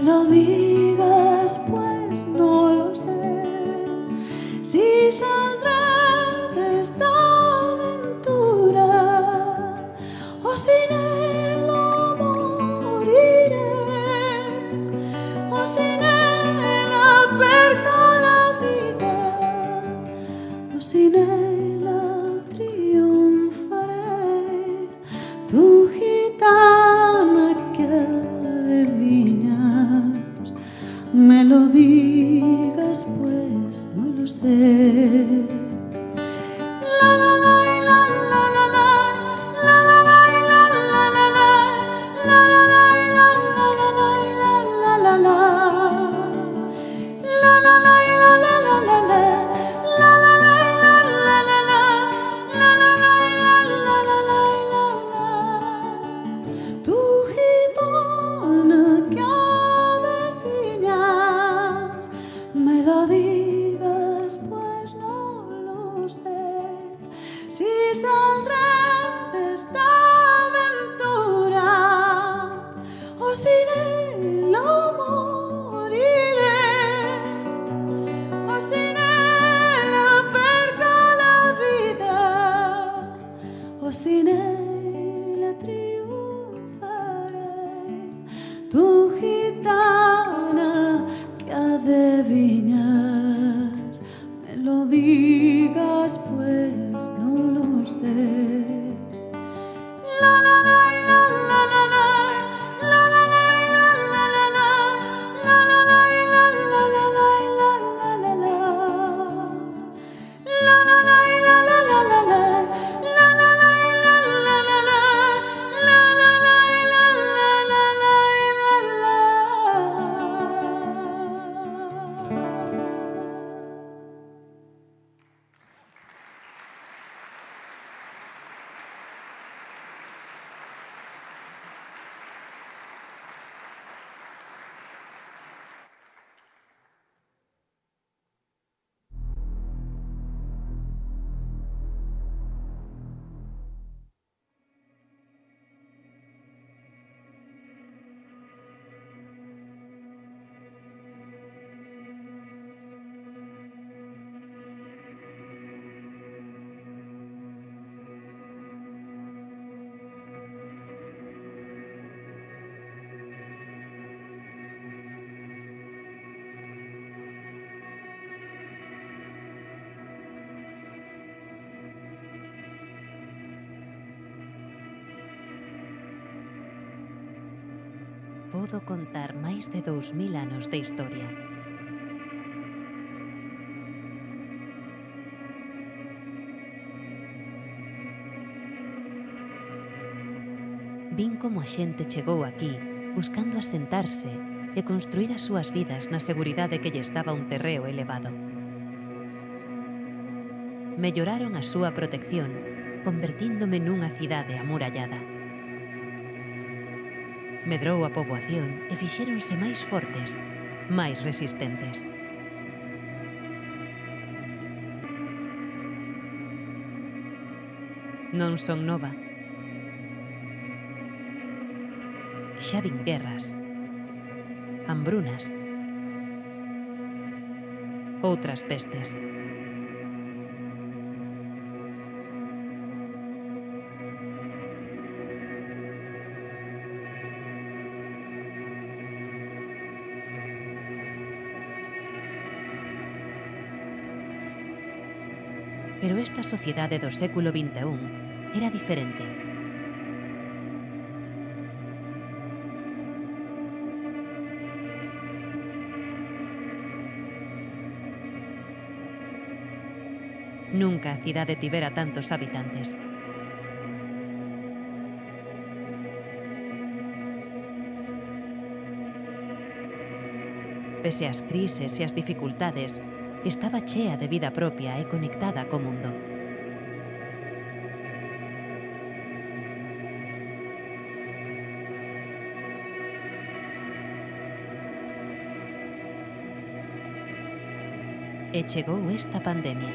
lo digas, pues no lo sé. Si saldré de esta aventura o sin él moriré, o sin él perco la vida, o sin él triunfaré. Tu gitana que adivinas, me lo digas, pues no lo sé. Si saldré de esta aventura o sin él moriré, o sin él perco la vida, o sin él triunfaré. Tu gitana que adivinas, me lo digas, pues no lo sé. Podo contar máis de 2000 anos de historia. Vin como a xente chegou aquí buscando asentarse e construir as súas vidas na seguridade que lle daba un terreo elevado. Melloraron a súa protección, convertíndome nunha cidade amurallada. Medrou a poboación e fixéronse máis fortes, máis resistentes. Non son nova. Xa vin guerras, hambrunas, outras pestes. Pero esta sociedade do século XXI era diferente. Nunca a cidade tivera tantos habitantes. Pese ás crises e as dificultades, estaba chea de vida propia e conectada co mundo. E chegou esta pandemia.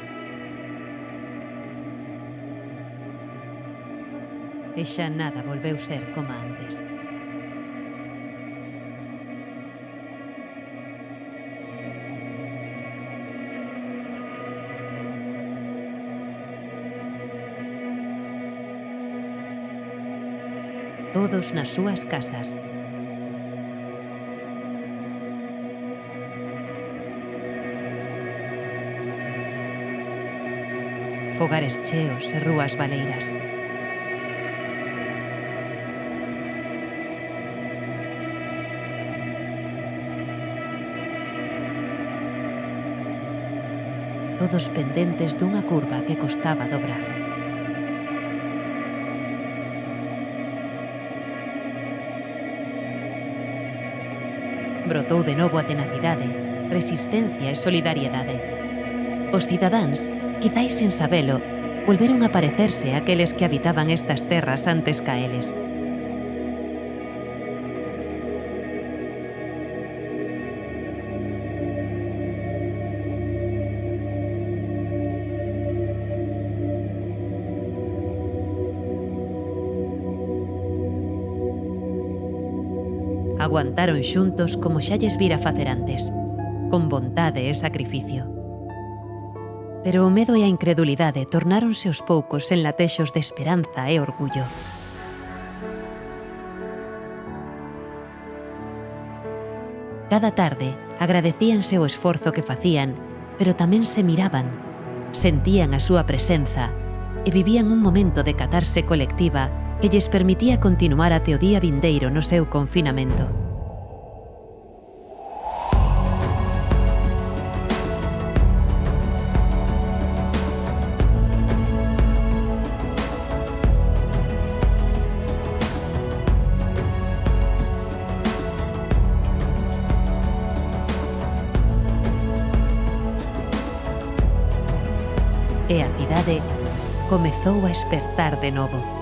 E xa nada volveu ser como antes. Todos nas súas casas. Fogares cheos e rúas baleiras. Todos pendentes dunha curva que costaba dobrar. Brotou de novo a tenacidade, resistencia e solidariedade. Os cidadáns, quizais sen sabelo, volveron a parecerse a aqueles que habitaban estas terras antes ca eles. Aguantaron xuntos como xa lles vira facer antes, con vontade e sacrificio. Pero o medo e a incredulidade tornáronse aos poucos en latexos de esperanza e orgullo. Cada tarde agradecíanse o esforzo que facían, pero tamén se miraban, sentían a súa presenza e vivían un momento de catarse colectiva que lles permitía continuar até o día vindeiro no seu confinamento. E a cidade comezou a espertar de novo.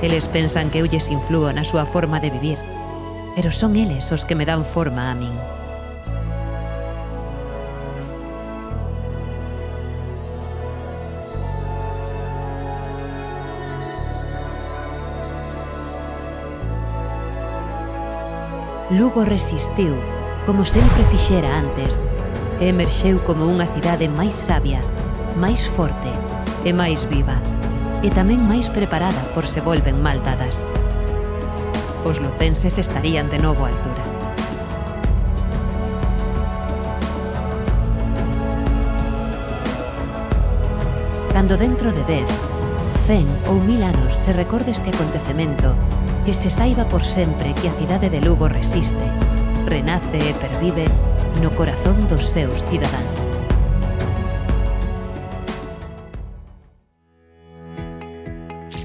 Eles pensan que eu lles influo na súa forma de vivir, pero son eles os que me dan forma a min. Lugo resistiu, como sempre fixera antes, e emerxeu como unha cidade máis sabia, máis forte e máis viva, e tamén máis preparada por se volven mal dadas. Os lucenses estarían de novo á altura. Cando dentro de 10, 100 ou 1000 anos se recorde este acontecemento, que se saiba por sempre que a cidade de Lugo resiste, renace e pervive no corazón dos seus cidadáns.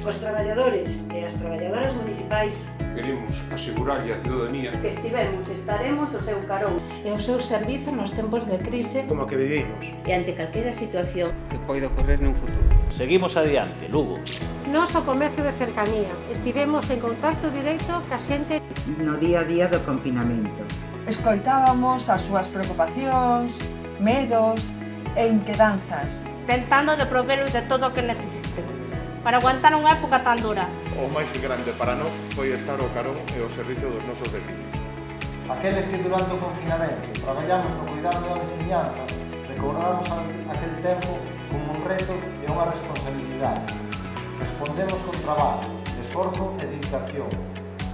Os traballadores e as traballadoras municipais queremos asegurarlle á ciudadanía que estivemos e estaremos ao seu carón e o seu servizo nos tempos de crise como que vivimos e ante calquera situación que poida ocorrer nun futuro. Seguimos adiante, Lugo. Nos o comercio de cercanía estivemos en contacto directo ca xente no día a día do confinamento. Escoitábamos as súas preocupacións, medos e inquedanzas, tentando de proveerlos de todo o que necesiten para aguantar unha época tan dura. O máis grande para nós foi estar ao carón e ao servicio dos nosos vecinos. Aqueles que durante o confinamento traballamos no cuidado da veciñanza, recordamos aquel tempo como un reto e unha responsabilidade. Respondemos con traballo, esforzo e dedicación,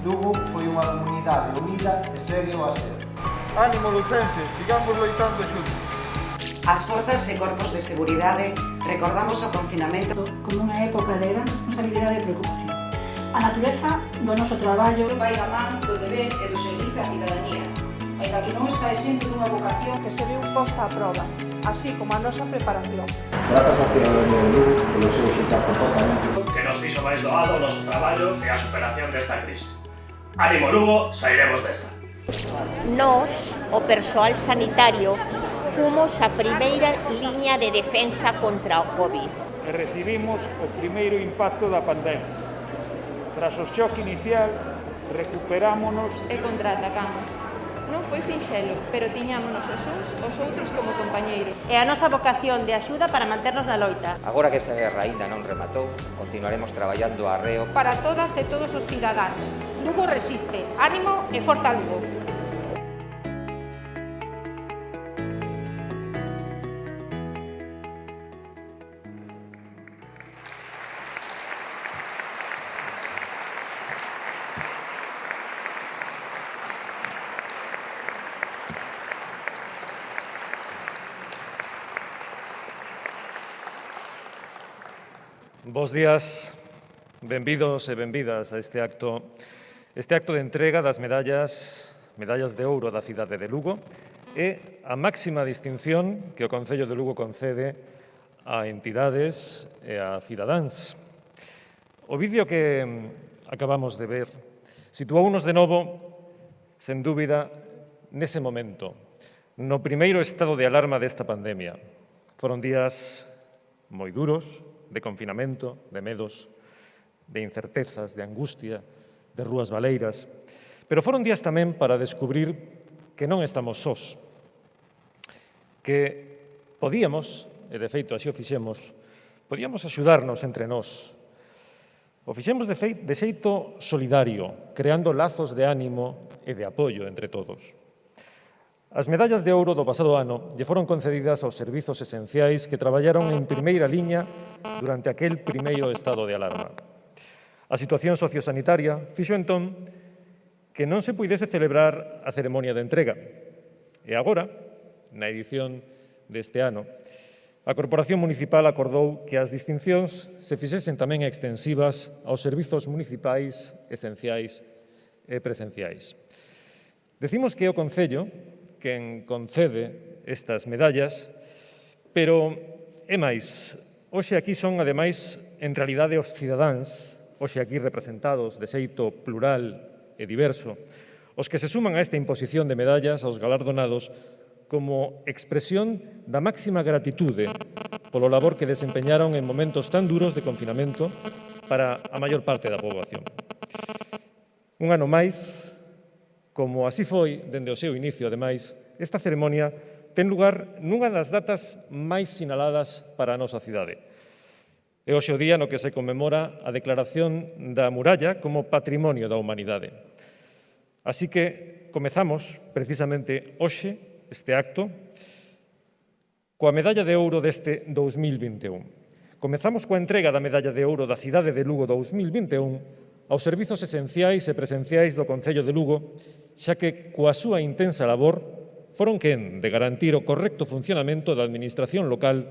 Lugo foi unha comunidade unida e segue a ser. Ánimo, lucenses, sigamos loitando xuntos. As forzas e corpos de seguridade recordamos o confinamento como unha época de gran responsabilidade e preocupación. A natureza do noso traballo vai da man do deber e do servizo á cidadanía, aínda que non está exento dunha vocación Que se viu posta a proba, así como a nosa preparación. Grazas á cidadanía de Lugo polo seu eficaz comportamento. Que nos fixo máis doado o noso traballo e a superación desta crise. Ánimo Lugo, sairemos desta. Nós, o persoal sanitario, fomos a primeira liña de defensa contra o COVID. E recibimos o primeiro impacto da pandemia. Tras o choque inicial, recuperámonos e contraatacamos. Non foi sinxelo, pero tiñámonos os outros como compañeiros. É a nosa vocación de axuda para manternos na loita. Agora que esta guerra aínda non rematou, continuaremos traballando a arreo Para todas e todos os cidadáns. Lugo resiste. Ánimo e forza Lugo. Bos días, benvidos e benvidas a este acto de entrega das medallas de ouro da cidade de Lugo e a máxima distinción que o Concello de Lugo concede a entidades e a cidadáns. O vídeo que acabamos de ver situounos de novo, sen dúbida, nese momento, no primeiro estado de alarma desta pandemia. Foron días moi duros, de confinamento, de medos, de incertezas, de angustia, de rúas baleiras. Pero foron días tamén para descubrir que non estamos sós, que podíamos, e de feito así o fixemos, podíamos axudarnos entre nós. O fixemos de xeito solidario, creando lazos de ánimo e de apoio entre todos. As medallas de ouro do pasado ano lle foron concedidas aos servizos esenciais que traballaron en primeira liña durante aquel primeiro estado de alarma. A situación sociosanitaria fixo entón que non se puidese celebrar a ceremonia de entrega. E agora, na edición deste ano, a Corporación Municipal acordou que as distincións se fixesen tamén extensivas aos servizos municipais esenciais e presenciais. Decimos que é o Concello quen concede estas medallas, pero é máis. Hoxe aquí son, ademais, en realidade os cidadáns, hoxe aquí representados de xeito plural e diverso, os que se suman a esta imposición de medallas aos galardonados como expresión da máxima gratitude polo labor que desempeñaron en momentos tan duros de confinamento para a maior parte da poboación. Un ano máis, como así foi dende o seu inicio, ademais, esta ceremonia ten lugar nunha das datas máis sinaladas para a nosa cidade. É hoxe o día no que se conmemora a declaración da muralla como Patrimonio da Humanidade. Así que comezamos, precisamente hoxe, este acto, coa medalla de ouro deste 2021. Comezamos coa entrega da medalla de ouro da cidade de Lugo 2021 aos servizos esenciais e presenciais do Concello de Lugo, xa que, coa súa intensa labor, foron quen de garantir o correcto funcionamento da administración local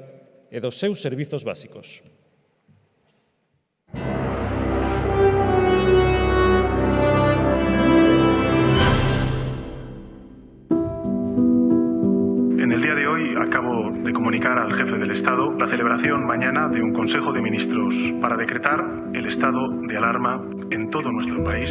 e dos seus servizos básicos. En el día de hoy acabo de comunicar al jefe del Estado la celebración mañana de un Consejo de Ministros para decretar el estado de alarma en todo nuestro país.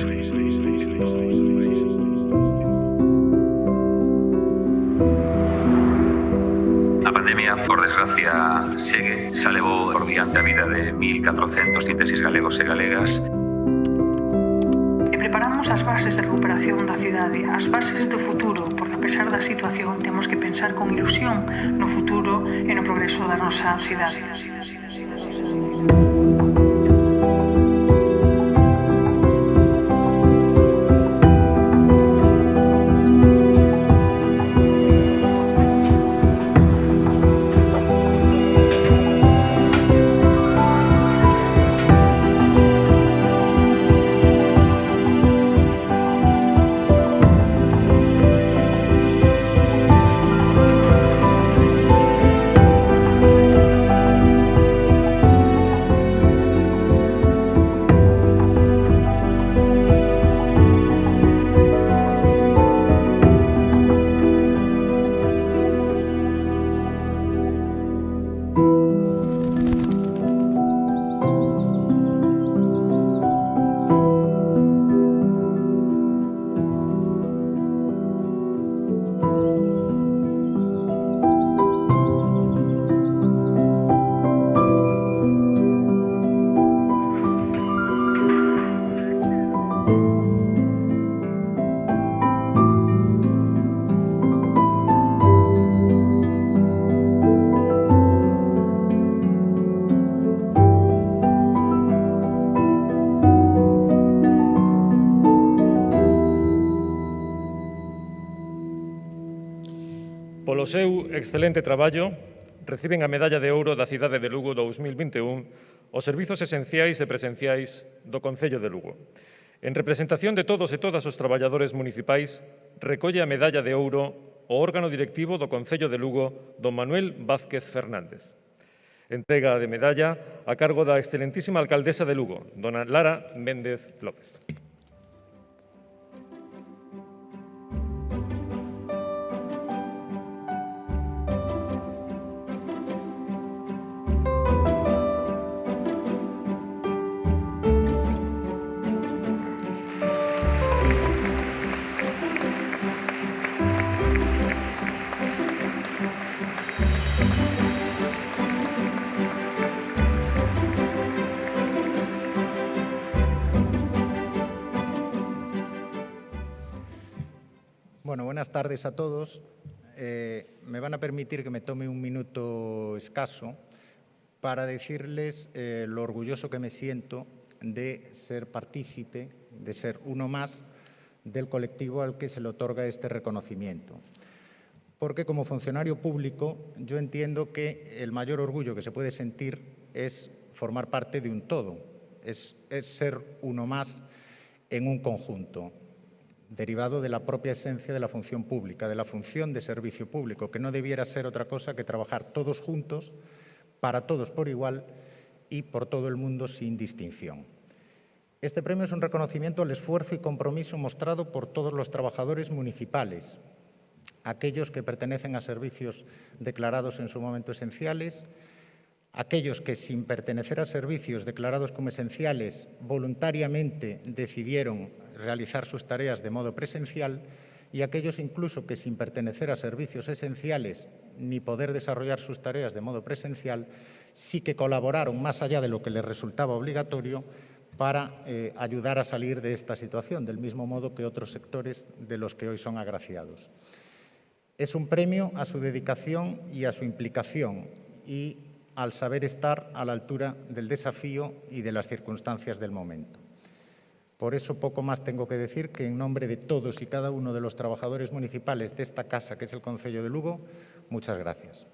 A pandemia, por desgracia, segue. Xa levou por diante a vida de 1.436 galegos e galegas. E preparamos as bases de recuperación da cidade, as bases do futuro, porque a pesar da situación temos que pensar con ilusión no futuro e no progreso da nosa cidade. Polo seu excelente traballo, reciben a Medalla de Ouro da Cidade de Lugo 2021 os servizos esenciais e presenciais do Concello de Lugo. En representación de todos e todas os traballadores municipais, recolle a Medalla de Ouro o órgano directivo do Concello de Lugo, don Manuel Vázquez Fernández. Entrega de medalla a cargo da excelentísima alcaldesa de Lugo, dona Lara Méndez López. Bueno, buenas tardes a todos. Me van a permitir que me tome un minuto escaso para decirles lo orgulloso que me siento de ser partícipe, de ser uno más del colectivo al que se le otorga este reconocimiento. Porque como funcionario público yo entiendo que el mayor orgullo que se puede sentir es formar parte de un todo, es ser uno más en un conjunto, derivado de la propia esencia de la función pública, de la función de servicio público, que no debiera ser otra cosa que trabajar todos juntos, para todos por igual y por todo el mundo sin distinción. Este premio es un reconocimiento al esfuerzo y compromiso mostrado por todos los trabajadores municipales, aquellos que pertenecen a servicios declarados en su momento esenciales, aquellos que sin pertenecer a servicios declarados como esenciales voluntariamente decidieron realizar sus tareas de modo presencial y aquellos incluso que sin pertenecer a servicios esenciales ni poder desarrollar sus tareas de modo presencial sí que colaboraron más allá de lo que les resultaba obligatorio para ayudar a salir de esta situación, del mismo modo que otros sectores de los que hoy son agraciados. Es un premio a su dedicación y a su implicación y al saber estar a la altura del desafío y de las circunstancias del momento. Por eso poco más tengo que decir que en nombre de todos y cada uno de los trabajadores municipales de esta casa, que es el Concello de Lugo, muchas gracias.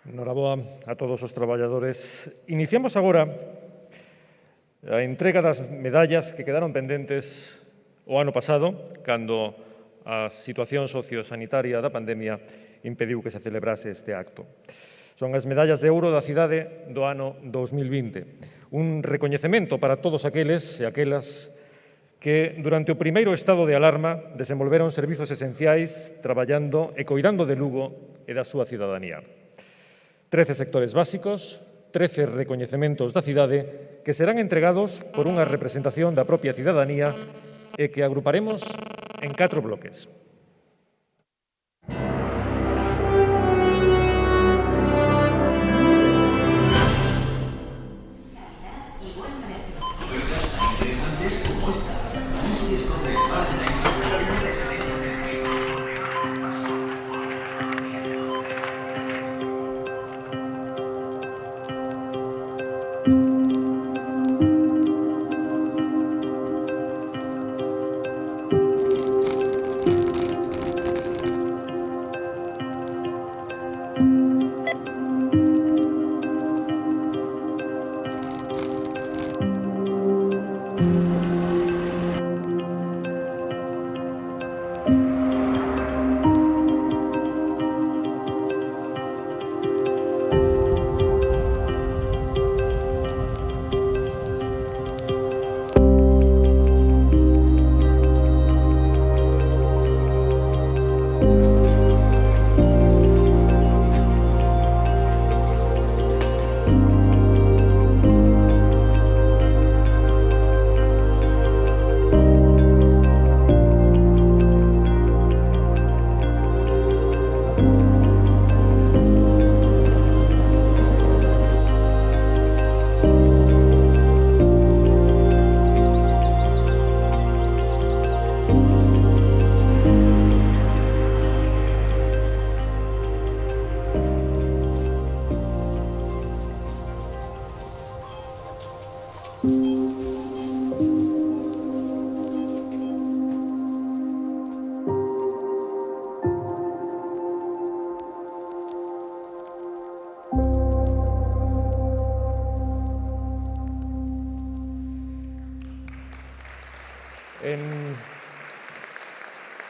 Noraboa a todos os traballadores. Iniciamos agora a entrega das medallas que quedaron pendentes o ano pasado, cando a situación sociosanitaria da pandemia impediu que se celebrase este acto. Son as medallas de ouro da cidade do ano 2020, un recoñecemento para todos aqueles e aquelas que durante o primeiro estado de alarma desenvolveron servizos esenciais traballando e coidando de Lugo e da súa cidadanía. 13 sectores básicos, 13 recoñecementos da cidade que serán entregados por unha representación da propia cidadanía e que agruparemos en 4 bloques.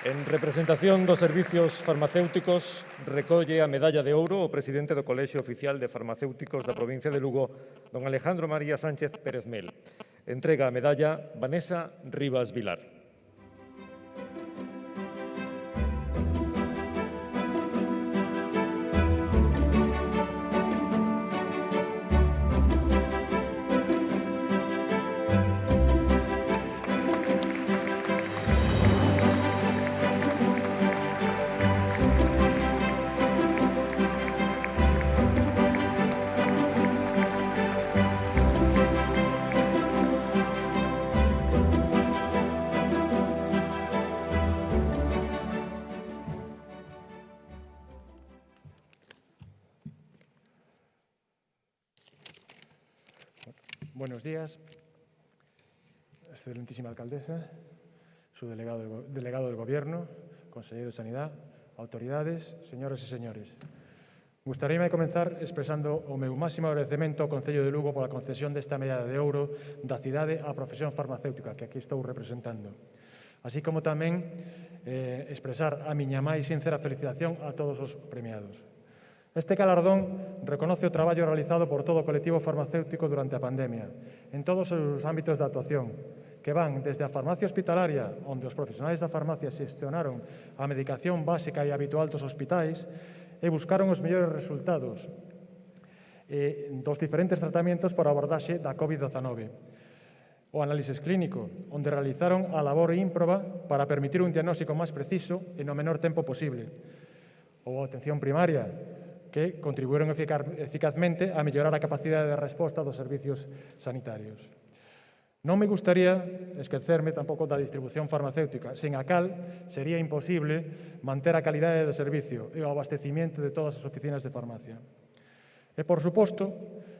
En representación dos servicios farmacéuticos, recolle a medalla de ouro o presidente do Colexio Oficial de Farmacéuticos da provincia de Lugo, don Alejandro María Sánchez Pérez Mel. Entrega a medalla Vanessa Rivas Vilar. Buenos días, excelentísima alcaldesa, su delegado del Gobierno, consejero de Sanidad, autoridades, señoras e señores. Gustaríame comenzar expresando o meu máximo agradecemento ao Concello de Lugo pola concesión desta medalla de ouro da cidade á profesión farmacéutica que aquí estou representando. Así como tamén expresar a miña máis sincera felicitación a todos os premiados. Este galardón reconoce o traballo realizado por todo o colectivo farmacéutico durante a pandemia, en todos os ámbitos de actuación, que van desde a farmacia hospitalaria, onde os profesionais da farmacia xestionaron a medicación básica e habitual dos hospitais e buscaron os mellores resultados dos diferentes tratamentos para a abordaxe da COVID-19. O análisis clínico, onde realizaron a labor ímproba para permitir un diagnóstico máis preciso e no menor tempo posible. Ou a atención primaria, que contribuíron eficazmente a mellorar a capacidade de resposta dos servicios sanitarios. Non me gustaría esquecerme tampouco da distribución farmacéutica, sen a cal sería imposible manter a calidade do servicio e o abastecimiento de todas as oficinas de farmacia. E, por suposto,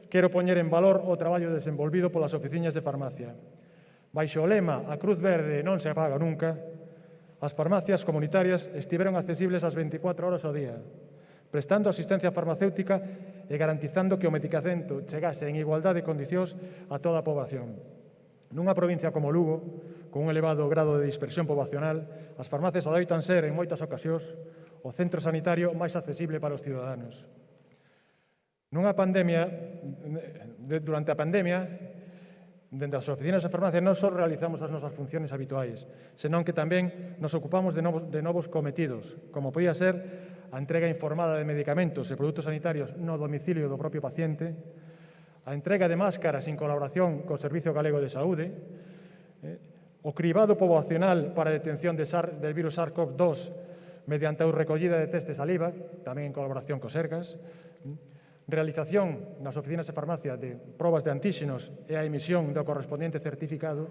quero poñer en valor o traballo desenvolvido polas oficinas de farmacia. Baixo o lema "A Cruz Verde non se apaga nunca", as farmacias comunitarias estiveron accesibles as 24 horas ao día, prestando asistencia farmacéutica e garantizando que o medicamento chegase en igualdade de condicións a toda a poboación. Nunha provincia como Lugo, con un elevado grado de dispersión poboacional, as farmacias adoitan ser, en moitas ocasións, o centro sanitario máis accesible para os ciudadanos. Durante a pandemia, dende as oficinas de farmacia non só realizamos as nosas funciones habituais, senón que tamén nos ocupamos de novos cometidos, como podía ser a entrega informada de medicamentos e produtos sanitarios no domicilio do propio paciente, a entrega de máscaras en colaboración co Servicio Galego de Saúde, o cribado poboacional para a detención del virus SARS-CoV-2 mediante a recollida de test de saliva, tamén en colaboración co Sergas, realización nas oficinas de farmacia de probas de antíxenos e a emisión do correspondiente certificado,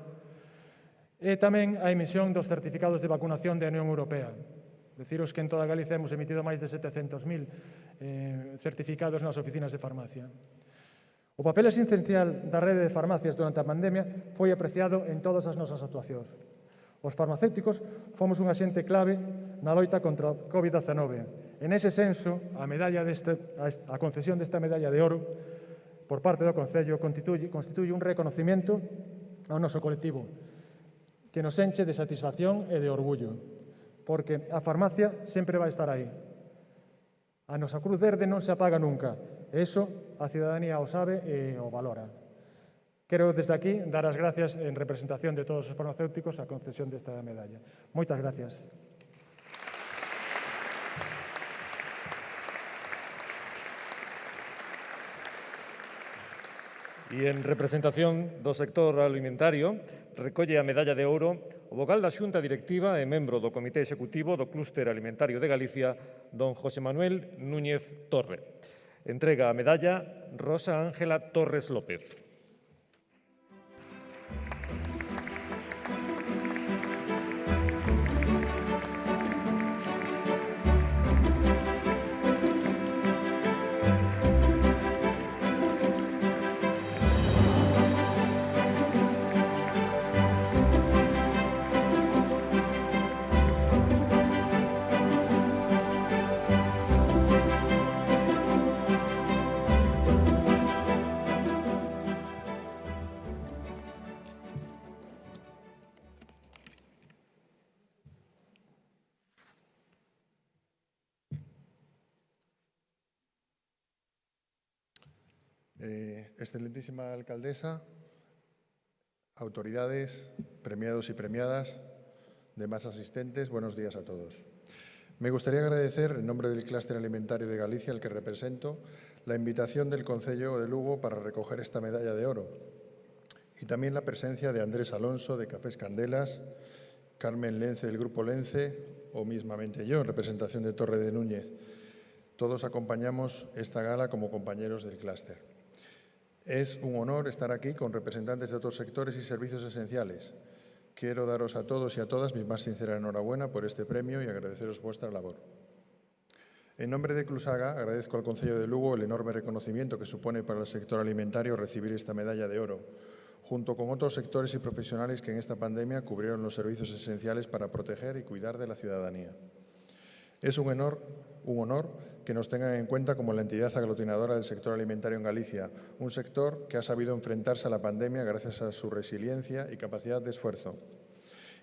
e tamén a emisión dos certificados de vacunación da Unión Europea. Deciros que en toda Galicia hemos emitido máis de 700.000 certificados nas oficinas de farmacia. O papel esencial da rede de farmacias durante a pandemia foi apreciado en todas as nosas actuacións. Os farmacéuticos fomos un axente clave na loita contra a COVID-19. En ese senso, a concesión desta medalla de ouro por parte do Concello constituye un reconocimiento ao noso colectivo que nos enche de satisfacción e de orgullo, porque a farmacia sempre vai estar aí. A nosa Cruz Verde non se apaga nunca. E iso a cidadanía o sabe e o valora. Quero desde aquí dar as gracias en representación de todos os farmacéuticos a concesión desta medalla. Moitas gracias. E en representación do sector alimentario, recolle a medalla de ouro o vogal da Xunta Directiva e membro do Comité Executivo do Clúster Alimentario de Galicia, don José Manuel Núñez Torre. Entrega a medalla Rosa Ángela Torres López. Excelentísima alcaldesa, autoridades, premiados y premiadas, demás asistentes, buenos días a todos. Me gustaría agradecer, en nombre del Clúster Alimentario de Galicia, al que represento, la invitación del Concello de Lugo para recoger esta medalla de oro y también la presencia de Andrés Alonso, de Cafés Candelas, Carmen Lence, del Grupo Lence, o mismamente yo, en representación de Torre de Núñez. Todos acompañamos esta gala como compañeros del clúster. Es un honor estar aquí con representantes de otros sectores y servicios esenciales. Quiero daros a todos y a todas mi más sincera enhorabuena por este premio y agradeceros vuestra labor. En nombre de Clusaga, agradezco al Concello de Lugo el enorme reconocimiento que supone para el sector alimentario recibir esta medalla de oro, junto con otros sectores y profesionales que en esta pandemia cubrieron los servicios esenciales para proteger y cuidar de la ciudadanía. Es un honor que nos tengan en cuenta como la entidad aglutinadora del sector alimentario en Galicia, un sector que ha sabido enfrentarse a la pandemia gracias a su resiliencia y capacidad de esfuerzo,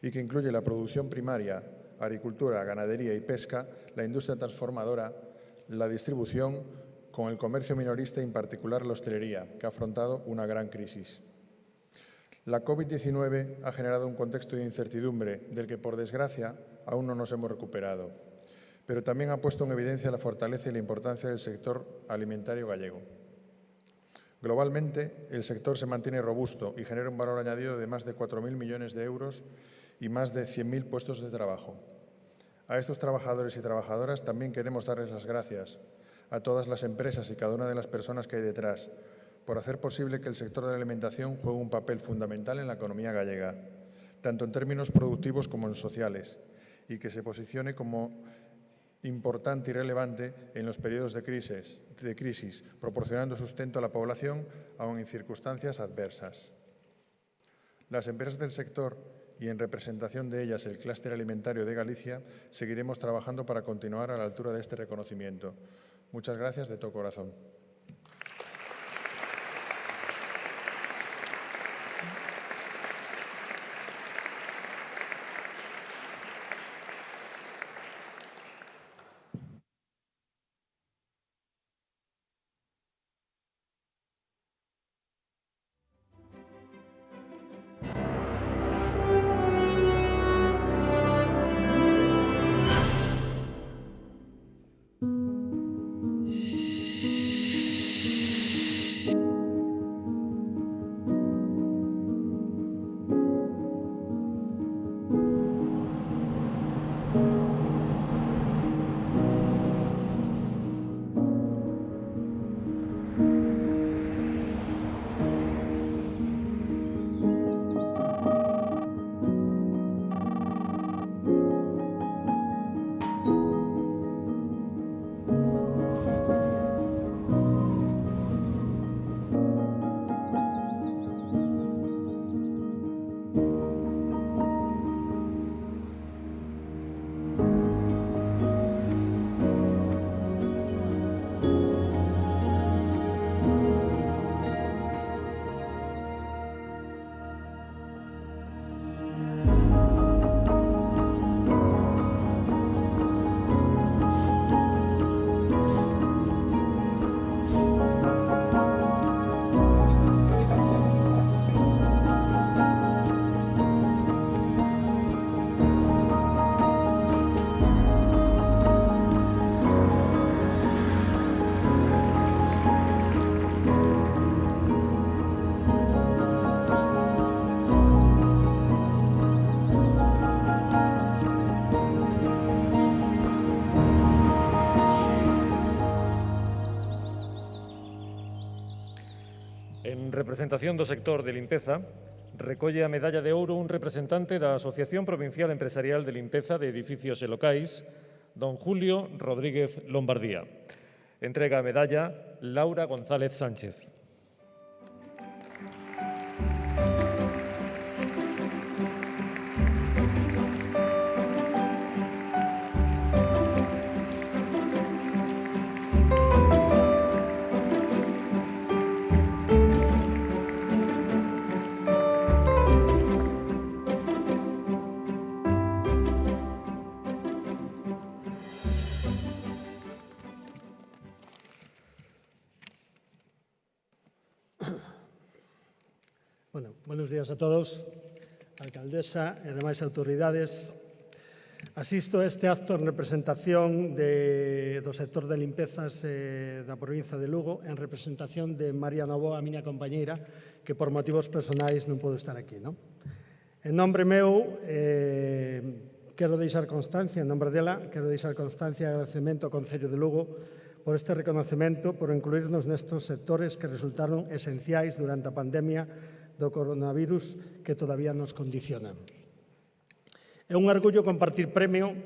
y que incluye la producción primaria, agricultura, ganadería y pesca, la industria transformadora, la distribución, con el comercio minorista y en particular la hostelería, que ha afrontado una gran crisis. La COVID-19 ha generado un contexto de incertidumbre del que, por desgracia, aún no nos hemos recuperado, pero también ha puesto en evidencia la fortaleza y la importancia del sector alimentario gallego. Globalmente, el sector se mantiene robusto y genera un valor añadido de más de 4.000 millones de euros y más de 100.000 puestos de trabajo. A estos trabajadores y trabajadoras también queremos darles las gracias, a todas las empresas y cada una de las personas que hay detrás, por hacer posible que el sector de la alimentación juegue un papel fundamental en la economía gallega, tanto en términos productivos como en sociales, y que se posicione como importante y relevante en los periodos de crisis, proporcionando sustento a la población aun en circunstancias adversas. Las empresas del sector y en representación de ellas el Clúster Alimentario de Galicia seguiremos trabajando para continuar a la altura de este reconocimiento. Muchas gracias de todo corazón. En representación do sector de limpeza, recolle a medalla de ouro un representante da Asociación Provincial Empresarial de Limpeza de Edificios e Locais, don Julio Rodríguez Lombardía. Entrega a medalla Laura González Sánchez. Buenos días a todos, alcaldesa e demais autoridades. Asisto a este acto en representación do sector de limpezas da provincia de Lugo, en representación de María Novoa, a miña compañeira, que por motivos personais non podo estar aquí. En nombre meu, quero deixar constancia, en nombre dela, quero deixar constancia e agradecemento ao Concello de Lugo por este reconocemento, por incluirnos nestes sectores que resultaron esenciais durante a pandemia do coronavirus que todavía nos condiciona. É un orgullo compartir premio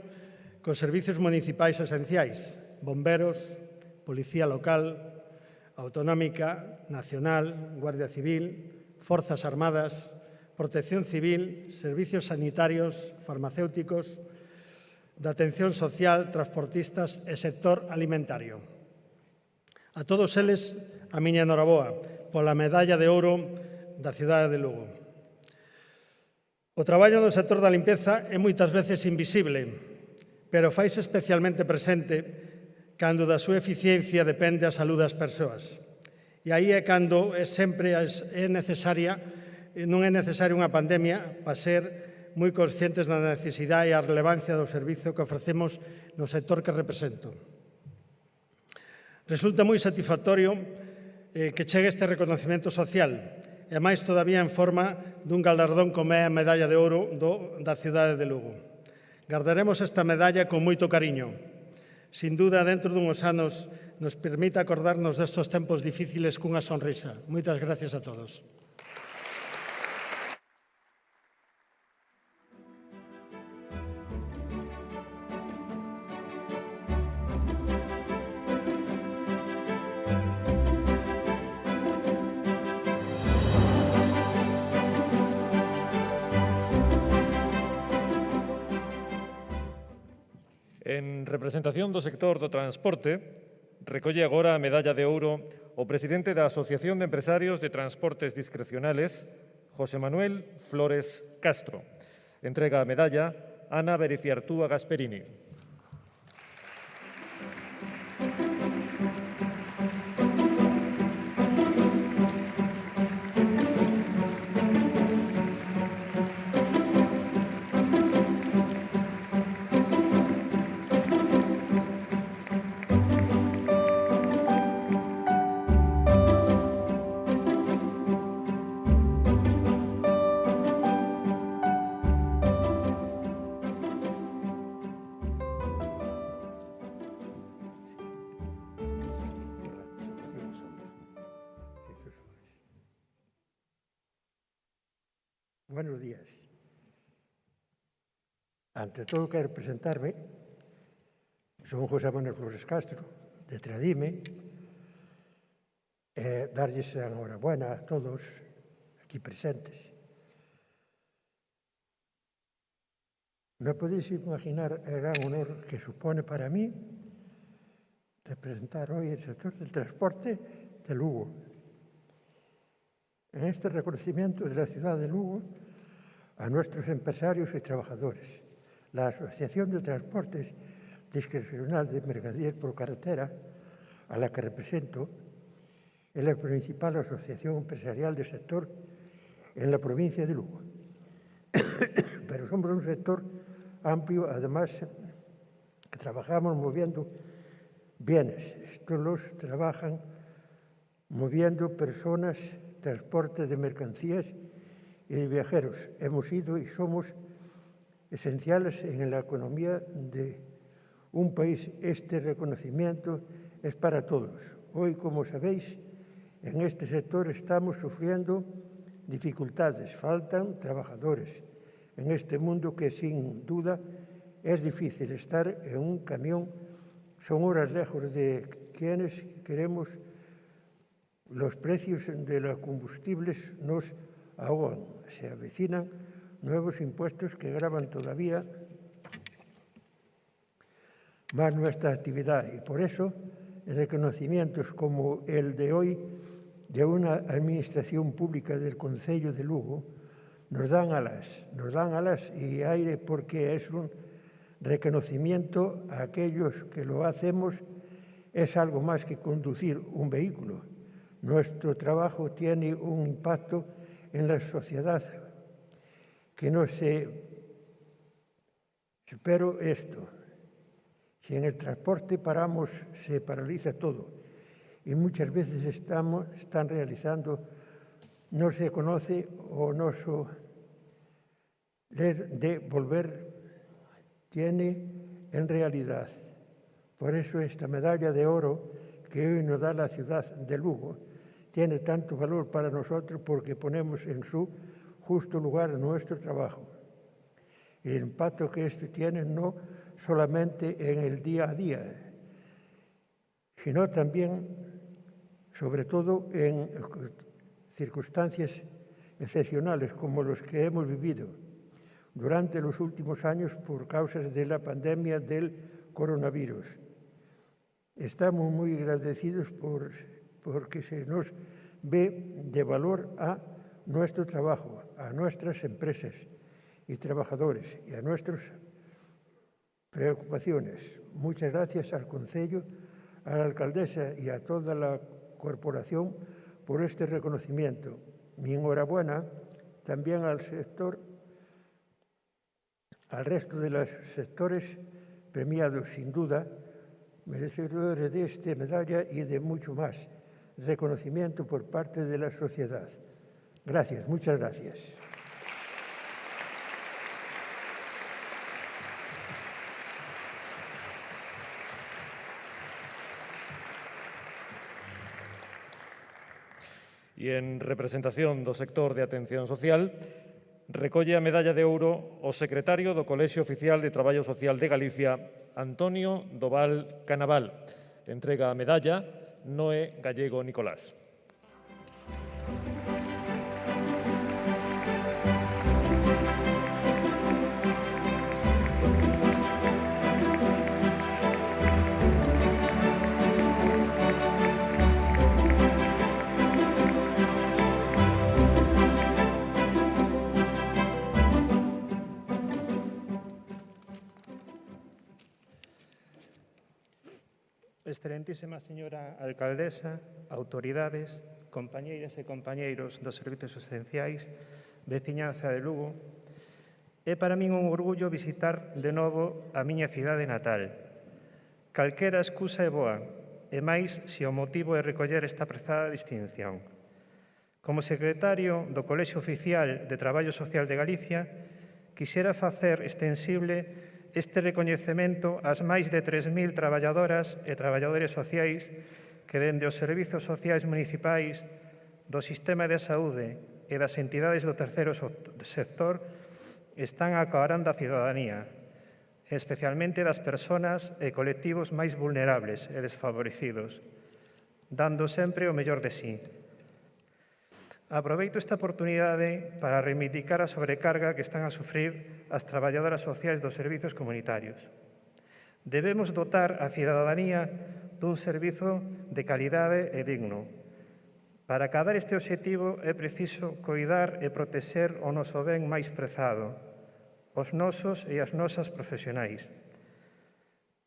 cos servicios municipais esenciais, bomberos, policía local, autonómica, nacional, Guardia Civil, Forzas Armadas, Protección Civil, servicios sanitarios, farmacéuticos, de atención social, transportistas e sector alimentario. A todos eles, a miña enhoraboa pola medalla de ouro da cidade de Lugo. O traballo do sector da limpeza é moitas veces invisible, pero faise especialmente presente cando da súa eficiencia depende a saúde das persoas. E aí é cando sempre é necesaria, non é necesaria unha pandemia para ser moi conscientes da necesidade e a relevancia do servizo que ofrecemos no sector que represento. Resulta moi satisfactorio que chegue este reconocemento social, e máis todavía en forma dun galardón como é a medalla de ouro da cidade de Lugo. Gardaremos esta medalla con moito cariño. Sin duda, dentro dunhos anos, nos permite acordarnos destes tempos difíciles cunha sonrisa. Moitas gracias a todos. En representación do sector do transporte, recolle agora a medalla de ouro o presidente da Asociación de Empresarios de Transportes Discrecionales, José Manuel Flores Castro. Entrega a medalla Ana Bericiartúa Gasperini. Buenos días. Ante todo, quero presentarme. Son José Manuel Flores Castro, de Tradime, e darlles a enhorabuena a todos aquí presentes. Non podéis imaginar o gran honor que supone para mí representar hoy el sector del transporte de Lugo. En este reconocimiento de la ciudad de Lugo a nuestros empresarios y trabajadores, la Asociación de Transportes Discrecional de Mercancías por Carretera, a la que represento, es la principal asociación empresarial del sector en la provincia de Lugo. Pero somos un sector amplio, además, que trabajamos moviendo bienes. Estos los trabajan moviendo personas, transporte de mercancías y de viajeros. Hemos sido y somos esenciales en la economía de un país. Este reconocimiento es para todos. Hoy, como sabéis, en este sector estamos sufriendo dificultades, faltan trabajadores. En este mundo que sin duda es difícil estar en un camión, son horas lejos de quienes queremos. Los precios de los combustibles nos ahogan. Se avecinan nuevos impuestos que gravan todavía más nuestra actividad. Y por eso, reconocimientos como el de hoy de una administración pública del Concello de Lugo nos dan alas y aire, porque es un reconocimiento a aquellos que lo hacemos. Es algo más que conducir un vehículo. Nuestro trabajo tiene un impacto en la sociedad que no se... Pero esto, si en el transporte paramos, se paraliza todo y muchas veces están realizando, no se conoce o no se de volver tiene en realidad. Por eso esta medalla de oro que hoy nos da la ciudad de Lugo tiene tanto valor para nosotros porque ponemos en su justo lugar nuestro trabajo. El impacto que esto tiene no solamente en el día a día, sino también, sobre todo, en circunstancias excepcionales como los que hemos vivido durante los últimos años por causas de la pandemia del coronavirus. Estamos muy agradecidos porque se nos ve de valor a nuestro trabajo, a nuestras empresas y trabajadores y a nuestras preocupaciones. Muchas gracias al Concello, a la alcaldesa y a toda la corporación por este reconocimiento. Mi enhorabuena también al sector, al resto de los sectores premiados, sin duda, merecedores de esta medalla y de mucho más reconocimiento por parte de la sociedad. Gracias, muchas gracias. E en representación do sector de atención social, recolle a medalla de ouro o secretario do Colexio Oficial de Traballo Social de Galicia, Antonio Doval Canaval. Entrega a medalla Noé Gallego Nicolás. Excelentísima señora alcaldesa, autoridades, compañeiras e compañeiros dos servizos esenciais, veciñanza de Lugo, é para min un orgullo visitar de novo a miña cidade natal. Calquera excusa é boa, e máis se o motivo é recoller esta prezada distinción. Como secretario do Colexio Oficial de Traballo Social de Galicia, quixera facer extensible este recoñecemento ás máis de 3.000 traballadoras e traballadores sociais que dende os servizos sociais municipais, do sistema de saúde e das entidades do terceiro sector están acabarando a cidadanía, especialmente das persoas e colectivos máis vulnerables e desfavorecidos, dando sempre o mellor de sí. Aproveito esta oportunidade para reivindicar a sobrecarga que están a sufrir as traballadoras sociais dos servizos comunitarios. Debemos dotar a cidadanía dun servizo de calidade e digno. Para acadar este obxectivo é preciso coidar e protexer o noso ben máis prezado, os nosos e as nosas profesionais.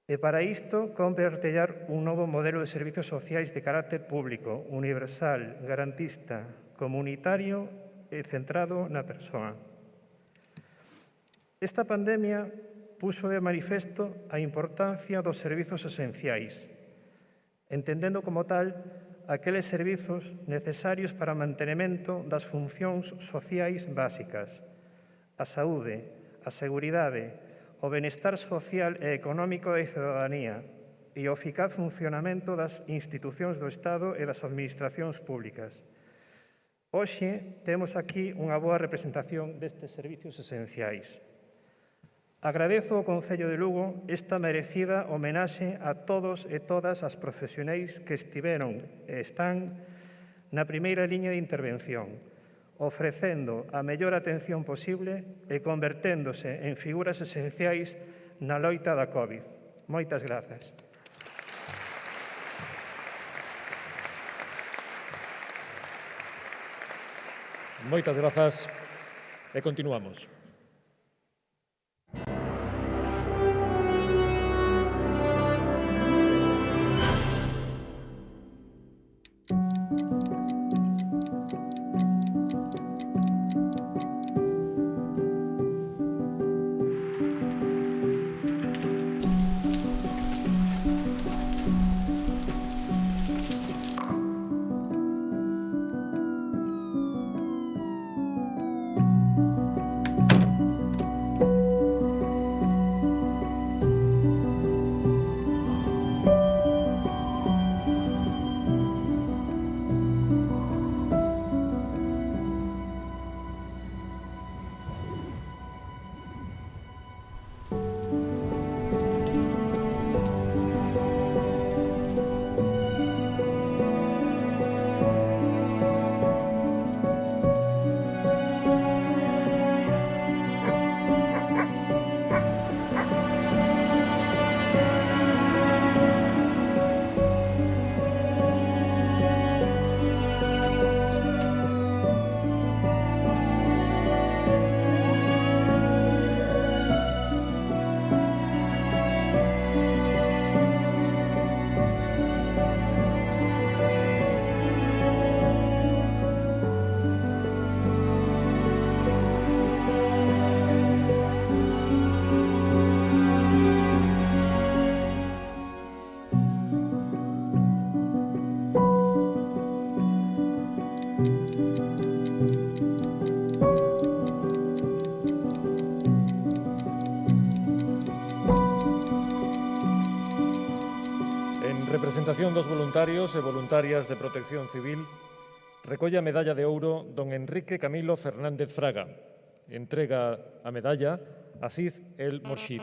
E para isto, cómpre artellar un novo modelo de servizos sociais de carácter público, universal, garantista, comunitario e centrado na persoa. Esta pandemia puxo de manifesto a importancia dos servizos esenciais, entendendo como tal aqueles servizos necesarios para o mantenimento das funcións sociais básicas, a saúde, a seguridade, o benestar social e económico da cidadanía e o eficaz funcionamento das institucións do Estado e das administracións públicas. Hoxe temos aquí unha boa representación destes servizos esenciais. Agradezo ao Concello de Lugo esta merecida homenaxe a todos e todas as profesionais que estiveron e están na primeira liña de intervención, ofrecendo a mellor atención posible e converténdose en figuras esenciais na loita da COVID. Moitas grazas. Moitas grazas e continuamos. dos voluntarios e voluntarias de Protección Civil, recolle a medalla de ouro don Enrique Camilo Fernández Fraga. Entrega a medalla a Cid El Morshid.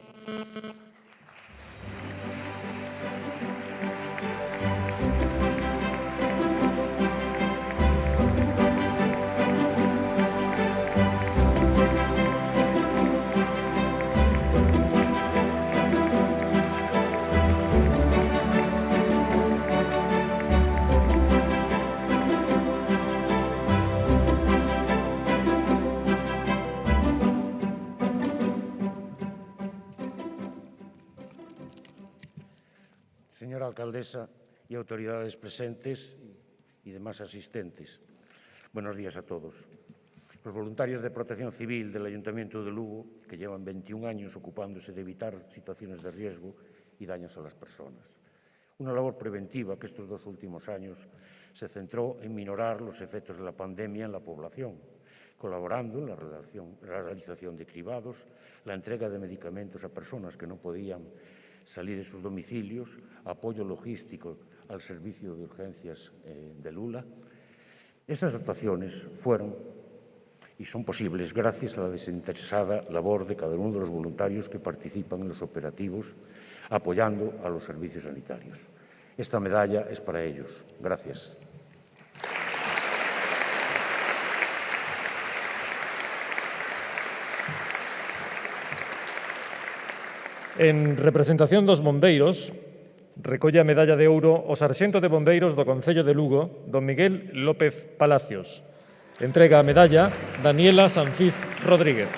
Señora alcaldesa y autoridades presentes y demás asistentes, buenos días a todos. Los voluntarios de Protección Civil del Ayuntamiento de Lugo, que llevan 21 años ocupándose de evitar situaciones de riesgo y daños a las personas. Una labor preventiva que estos 2 últimos años se centró en minorar los efectos de la pandemia en la población, colaborando en la realización de cribados, la entrega de medicamentos a personas que no podían salir de sus domicilios, apoyo logístico al servicio de urgencias de Lula. Esas actuaciones fueron y son posibles gracias a la desinteresada labor de cada uno de los voluntarios que participan en los operativos, apoyando a los servicios sanitarios. Esta medalla es para ellos. Gracias. En representación dos bombeiros, recolle a medalla de ouro o sarxento de bombeiros do Concello de Lugo, don Miguel López Palacios. Entrega a medalla Daniela Sanfiz Rodríguez.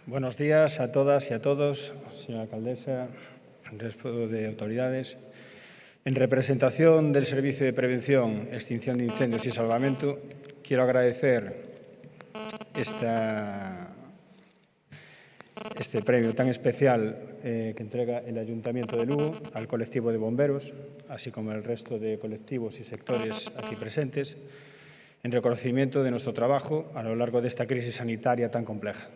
Buenos días a todas y a todos, señora alcaldesa, resto de autoridades. En representación del Servicio de Prevención, Extinción de Incendios y Salvamento, quiero agradecer este premio tan especial que entrega el Ayuntamiento de Lugo al colectivo de bomberos, así como el resto de colectivos y sectores aquí presentes, en reconocimiento de nuestro trabajo a lo largo de esta crisis sanitaria tan compleja.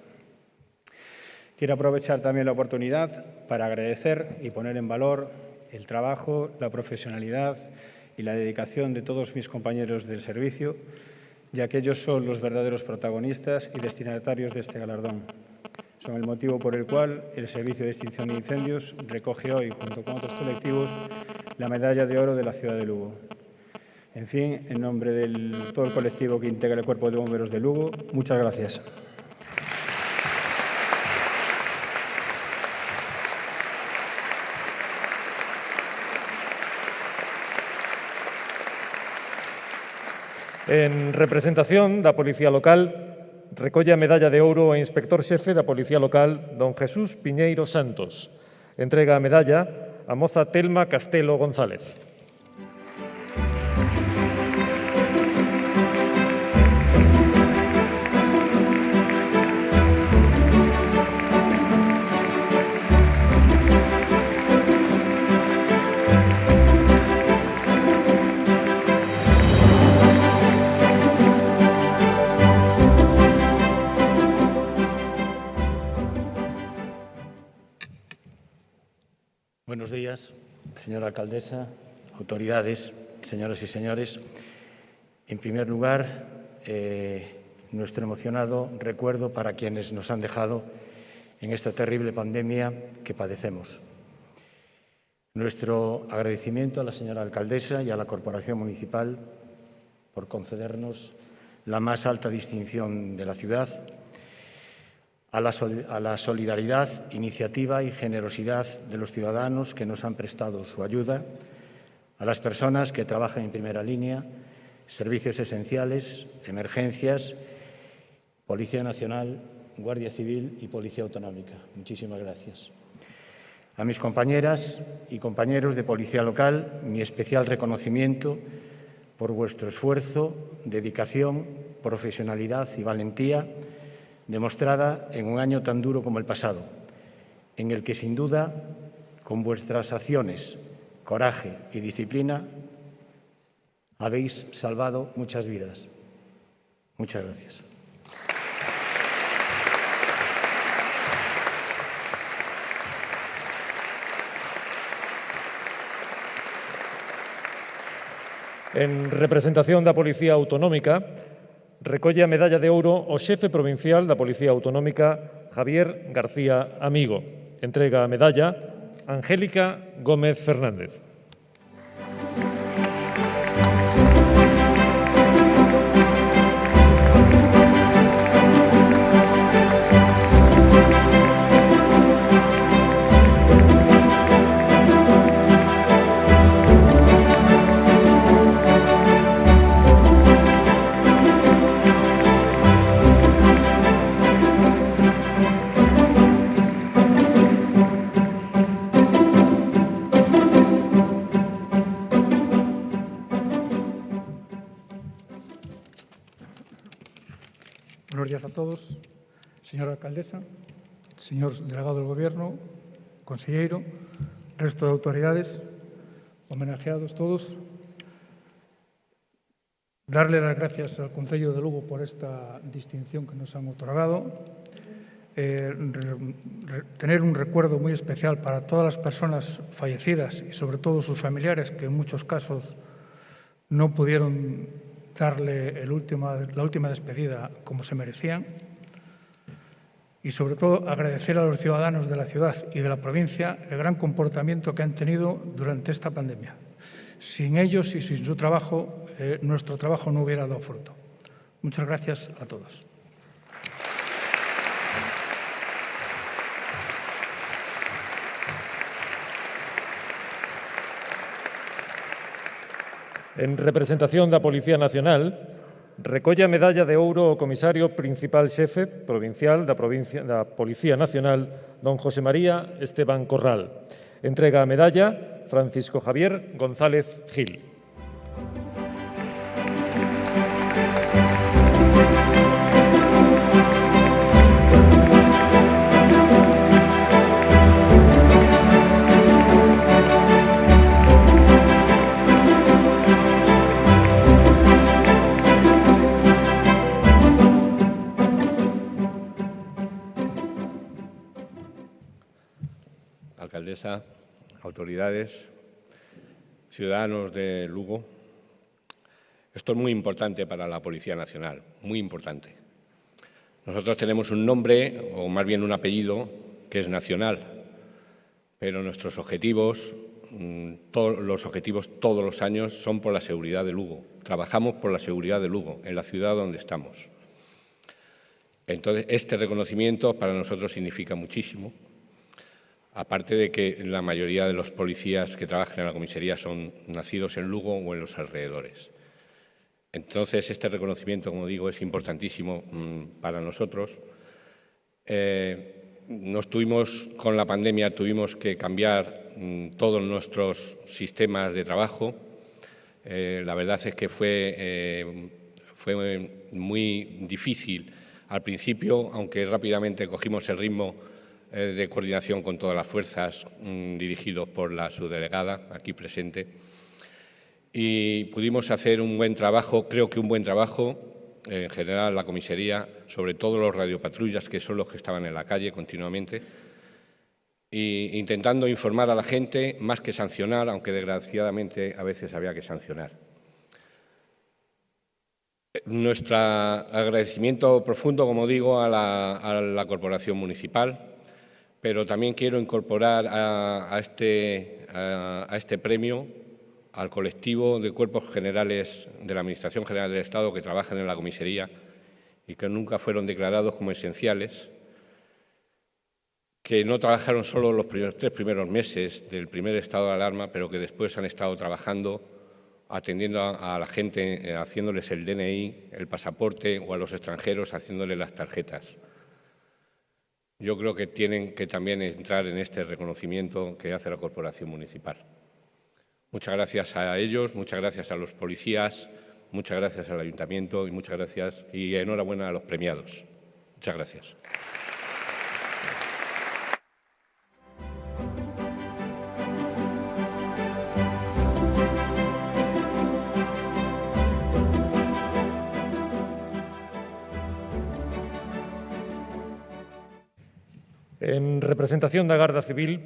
Quiero aprovechar también la oportunidad para agradecer y poner en valor el trabajo, la profesionalidad y la dedicación de todos mis compañeros del servicio, ya que ellos son los verdaderos protagonistas y destinatarios de este galardón. Son el motivo por el cual el Servicio de Extinción de Incendios recoge hoy, junto con otros colectivos, la medalla de oro de la ciudad de Lugo. En fin, en nombre de todo el colectivo que integra el Cuerpo de Bomberos de Lugo, muchas gracias. En representación da Policía Local, recolle a medalla de ouro o inspector xefe da Policía Local, don Jesús Piñeiro Santos. Entrega a medalla a moza Telma Castelo González. Buenos días, señora alcaldesa, autoridades, señoras y señores. En primer lugar, nuestro emocionado recuerdo para quienes nos han dejado en esta terrible pandemia que padecemos. Nuestro agradecimiento a la señora alcaldesa y a la Corporación Municipal por concedernos la más alta distinción de la ciudad, a la solidaridad, iniciativa y generosidad de los ciudadanos que nos han prestado su ayuda, a las personas que trabajan en primera línea, servicios esenciales, emergencias, Policía Nacional, Guardia Civil y Policía Autonómica. Muchísimas gracias. A mis compañeras y compañeros de Policía Local, mi especial reconocimiento por vuestro esfuerzo, dedicación, profesionalidad y valentía demostrada en un año tan duro como el pasado, en el que sin duda, con vuestras acciones, coraje y disciplina, habéis salvado muchas vidas. Muchas gracias. En representación da Policía Autonómica, recolle a medalla de ouro o xefe provincial da Policía Autonómica, Javier García Amigo. Entrega a medalla Angélica Gómez Fernández. Buenos días a todos. Señora alcaldesa, señor delegado del Gobierno, conselleiro, resto de autoridades, homenajeados todos. Darle las gracias al Concello de Lugo por esta distinción que nos han otorgado. Tener un recuerdo muy especial para todas las personas fallecidas y sobre todo sus familiares que en muchos casos no pudieron darle la última despedida como se merecían y sobre todo agradecer a los ciudadanos de la ciudad y de la provincia el gran comportamiento que han tenido durante esta pandemia. Sin ellos y sin su trabajo, nuestro trabajo no hubiera dado fruto. Muchas gracias a todos. En representación da Policía Nacional, recolle a medalla de ouro o comisario principal xefe provincial da Policía Nacional, don José María Esteban Corral. Entrega a medalla Francisco Javier González Gil. Alcaldesa, autoridades, ciudadanos de Lugo, esto es muy importante para la Policía Nacional, muy importante. Nosotros tenemos un nombre, o más bien un apellido, que es nacional, pero nuestros objetivos, todos los años son por la seguridad de Lugo. Trabajamos por la seguridad de Lugo, en la ciudad donde estamos. Entonces, este reconocimiento para nosotros significa muchísimo. Aparte de que la mayoría de los policías que trabajan en la comisaría son nacidos en Lugo o en los alrededores. Entonces, este reconocimiento, como digo, es importantísimo para nosotros. Con la pandemia tuvimos que cambiar todos nuestros sistemas de trabajo. La verdad es que fue muy difícil al principio, aunque rápidamente cogimos el ritmo de coordinación con todas las fuerzas dirigidos por la subdelegada aquí presente y pudimos hacer un buen trabajo, creo que un buen trabajo en general la comisaría, sobre todo los radiopatrullas que son los que estaban en la calle continuamente e intentando informar a la gente más que sancionar, aunque desgraciadamente a veces había que sancionar. Nuestro agradecimiento profundo, como digo, a la Corporación Municipal, pero también quiero incorporar a este premio al colectivo de cuerpos generales de la Administración General del Estado que trabajan en la comisaría y que nunca fueron declarados como esenciales, que no trabajaron solo los 3 primeros meses del primer estado de alarma, pero que después han estado trabajando, atendiendo a la gente, haciéndoles el DNI, el pasaporte o a los extranjeros haciéndoles las tarjetas. yo creo que tienen que también entrar en este reconocimiento que hace la Corporación Municipal. Muchas gracias a ellos, muchas gracias a los policías, muchas gracias al Ayuntamiento y muchas gracias y enhorabuena a los premiados. Muchas gracias. En representación da Garda Civil,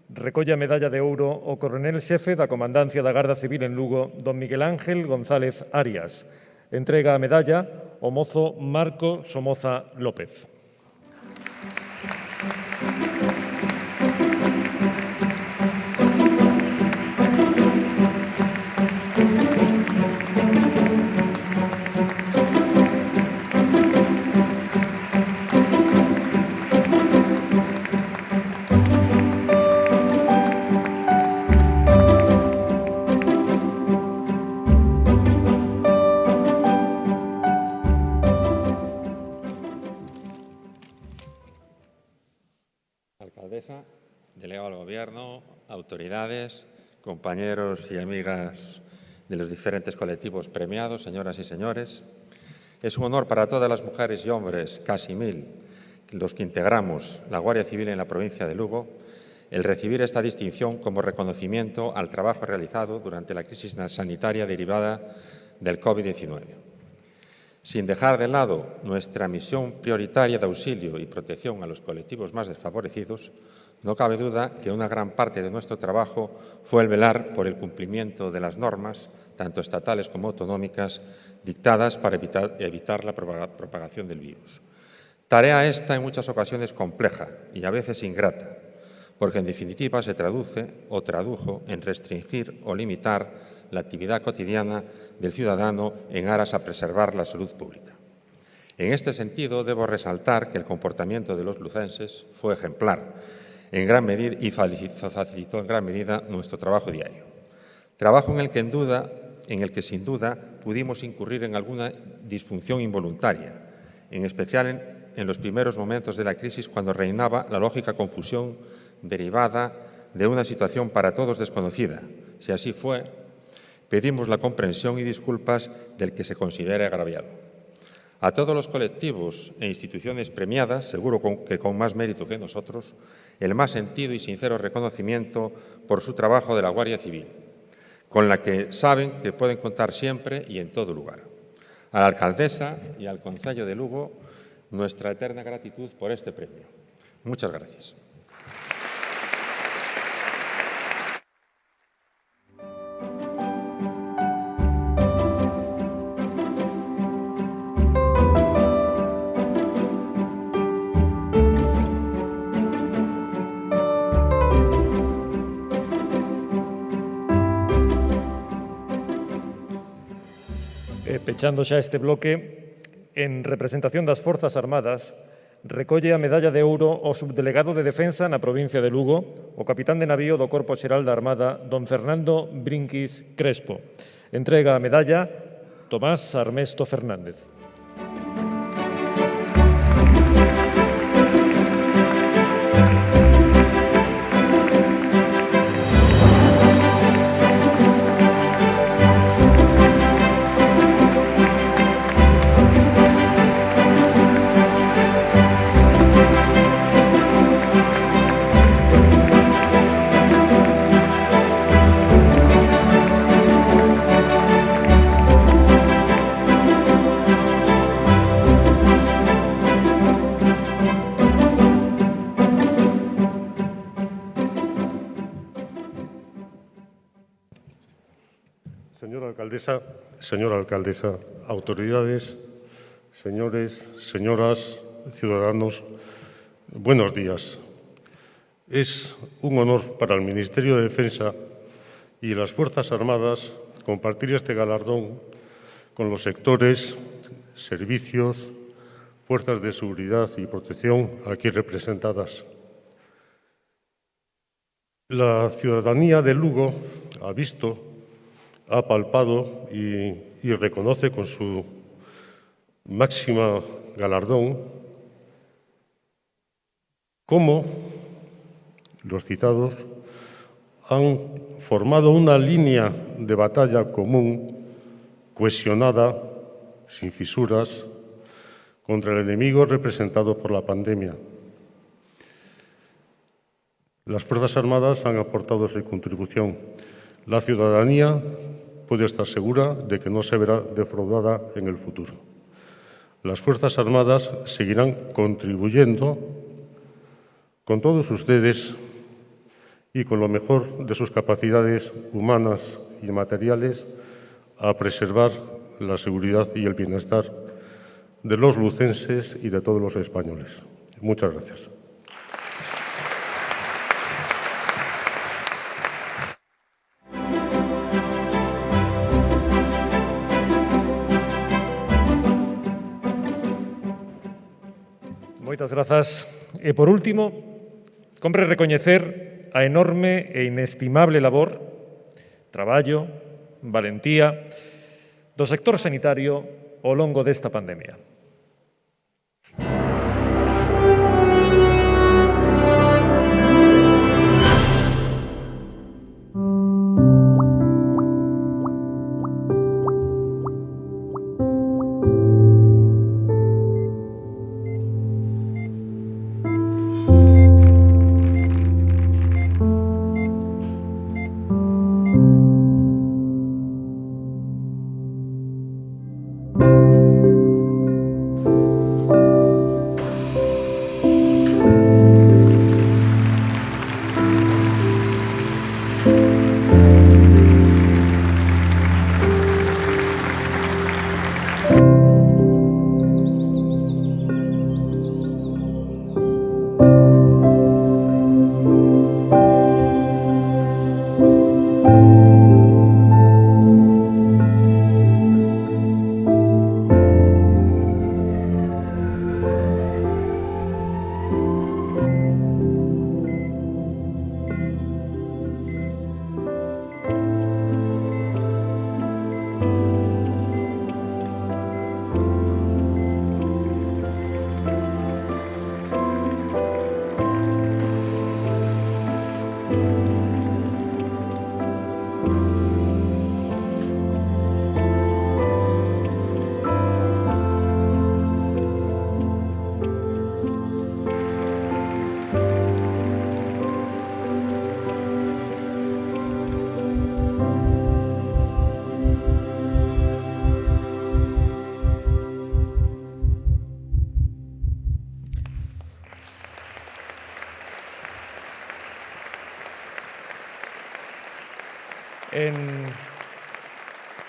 recolle a medalla de ouro o coronel xefe da Comandancia da Garda Civil en Lugo, don Miguel Ángel González Arias. Entrega a medalla o mozo Marco Somoza López. Alcaldesa, delegado del Gobierno, autoridades, compañeros y amigas de los diferentes colectivos premiados, señoras y señores. Es un honor para todas las mujeres y hombres, casi 1000, los que integramos la Guardia Civil en la provincia de Lugo, el recibir esta distinción como reconocimiento al trabajo realizado durante la crisis sanitaria derivada del COVID-19. Sin dejar de lado nuestra misión prioritaria de auxilio y protección a los colectivos más desfavorecidos, no cabe duda que una gran parte de nuestro trabajo fue el velar por el cumplimiento de las normas, tanto estatales como autonómicas, dictadas para evitar la propagación del virus. Tarea esta en muchas ocasiones compleja y a veces ingrata, porque en definitiva se traduce o tradujo en restringir o limitar la actividad cotidiana del ciudadano en aras a preservar la salud pública. En este sentido, debo resaltar que el comportamiento de los lucenses fue ejemplar en gran medida y facilitó en gran medida nuestro trabajo diario. Trabajo en el que sin duda pudimos incurrir en alguna disfunción involuntaria, en especial en los primeros momentos de la crisis cuando reinaba la lógica confusión derivada de una situación para todos desconocida. Si así fue, pedimos la comprensión y disculpas del que se considere agraviado. A todos los colectivos e instituciones premiadas, seguro que con más mérito que nosotros, el más sentido y sincero reconocimiento por su trabajo de la Guardia Civil, con la que saben que pueden contar siempre y en todo lugar. A la alcaldesa y al Concello de Lugo, nuestra eterna gratitud por este premio. Muchas gracias. Pechando xa este bloque, en representación das Forzas Armadas, recolle a medalla de ouro o subdelegado de Defensa na provincia de Lugo, o capitán de navío do Corpo Xeral da Armada, don Fernando Brinquis Crespo. Entrega a medalla Tomás Armesto Fernández. Señora alcaldesa, autoridades, señores, señoras, ciudadanos, buenos días. Es un honor para el Ministerio de Defensa y las Fuerzas Armadas compartir este galardón con los sectores, servicios, fuerzas de seguridad y protección aquí representadas. La ciudadanía de Lugo ha visto, ha palpado y reconoce con su máxima galardón cómo los citados han formado una línea de batalla común, cohesionada, sin fisuras, contra el enemigo representado por la pandemia. Las Fuerzas Armadas han aportado su contribución. La ciudadanía puede estar segura de que no se verá defraudada en el futuro. Las Fuerzas Armadas seguirán contribuyendo con todos ustedes y con lo mejor de sus capacidades humanas y materiales a preservar la seguridad y el bienestar de los lucenses y de todos los españoles. Muchas gracias. Moitas grazas. E, por último, compre recoñecer a enorme e inestimable labor, traballo, valentía do sector sanitario ao longo desta pandemia.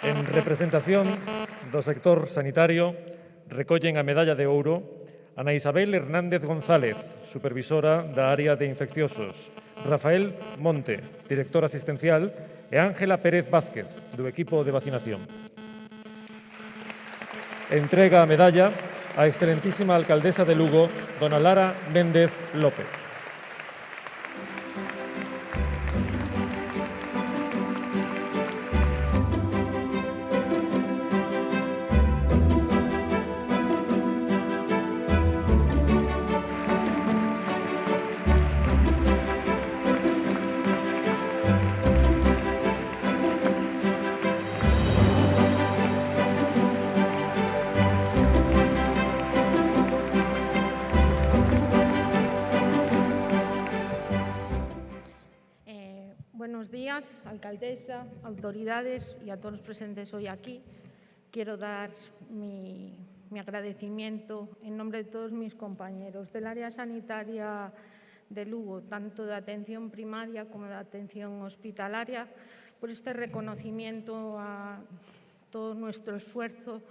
En representación do sector sanitario, recollen a medalla de ouro Ana Isabel Hernández González, supervisora da área de infecciosos, Rafael Monte, director asistencial, e Ángela Pérez Vázquez, do equipo de vacinación. Entrega a medalla a excelentísima alcaldesa de Lugo, dona Lara Méndez López. Buenos días, alcaldesa, autoridades y a todos los presentes hoy aquí. Quiero dar mi agradecimiento en nombre de todos mis compañeros del área sanitaria de Lugo, tanto de atención primaria como de atención hospitalaria, por este reconocimiento a todo nuestro esfuerzo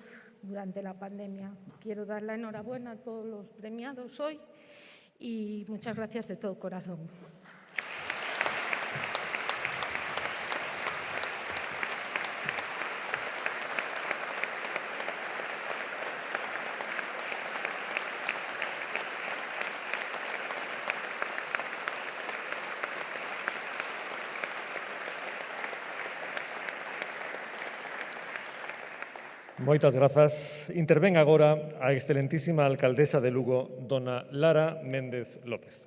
durante la pandemia. Quiero dar la enhorabuena a todos los premiados hoy y muchas gracias de todo corazón. Moitas grazas. Intervén agora a excelentísima alcaldesa de Lugo, dona Lara Méndez López.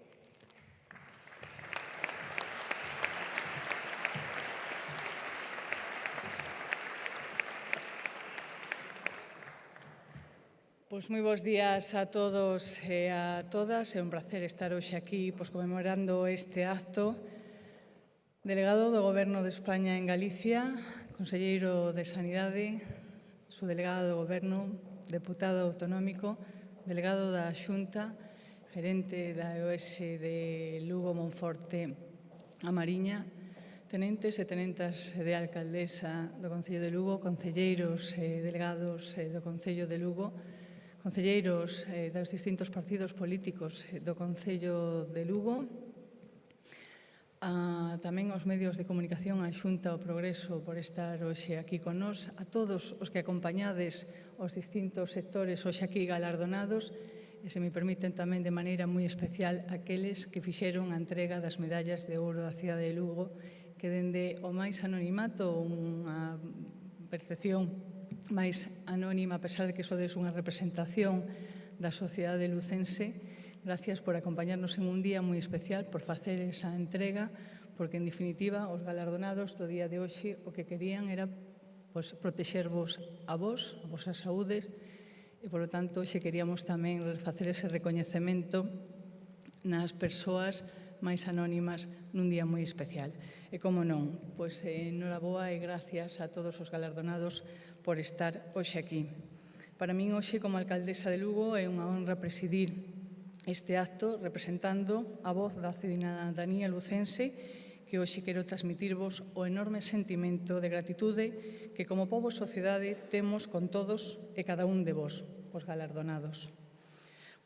Pois moi bons días a todos e a todas. É un placer estar hoxe aquí conmemorando este acto. Delegado do Goberno de España en Galicia, conselleiro de Sanidade, subdelegado do Goberno, deputado autonómico, delegado da Xunta, gerente da EOS de Lugo, Monforte, a Mariña, tenentes e tenentas de alcaldesa do Concello de Lugo, concelleiros e delegados do Concello de Lugo, concelleiros dos distintos partidos políticos do Concello de Lugo, tamén aos medios de comunicación, a Xunta ao Progreso por estar hoxe aquí con nós, a todos os que acompañades os distintos sectores hoxe aquí galardonados, e se me permiten tamén de maneira moi especial aqueles que fixeron a entrega das medallas de ouro da cidade de Lugo, que dende o máis anonimato, unha percepción máis anónima, a pesar de que sodes unha representación da sociedade lucense, gracias por acompañarnos en un día moi especial, por facer esa entrega, porque, en definitiva, os galardonados do día de hoxe o que querían era protexervos a vosa saúdes, e, por lo tanto, hoxe queríamos tamén facer ese recoñecemento nas persoas máis anónimas nun día moi especial. E, como non, pois, enhoraboa e gracias a todos os galardonados por estar hoxe aquí. Para min, hoxe, como alcaldesa de Lugo, é unha honra presidir este acto representando a voz da cidadanía lucense, que hoxe quero transmitirvos o enorme sentimento de gratitude que, como pobo e sociedade, temos con todos e cada un de vos, os galardonados.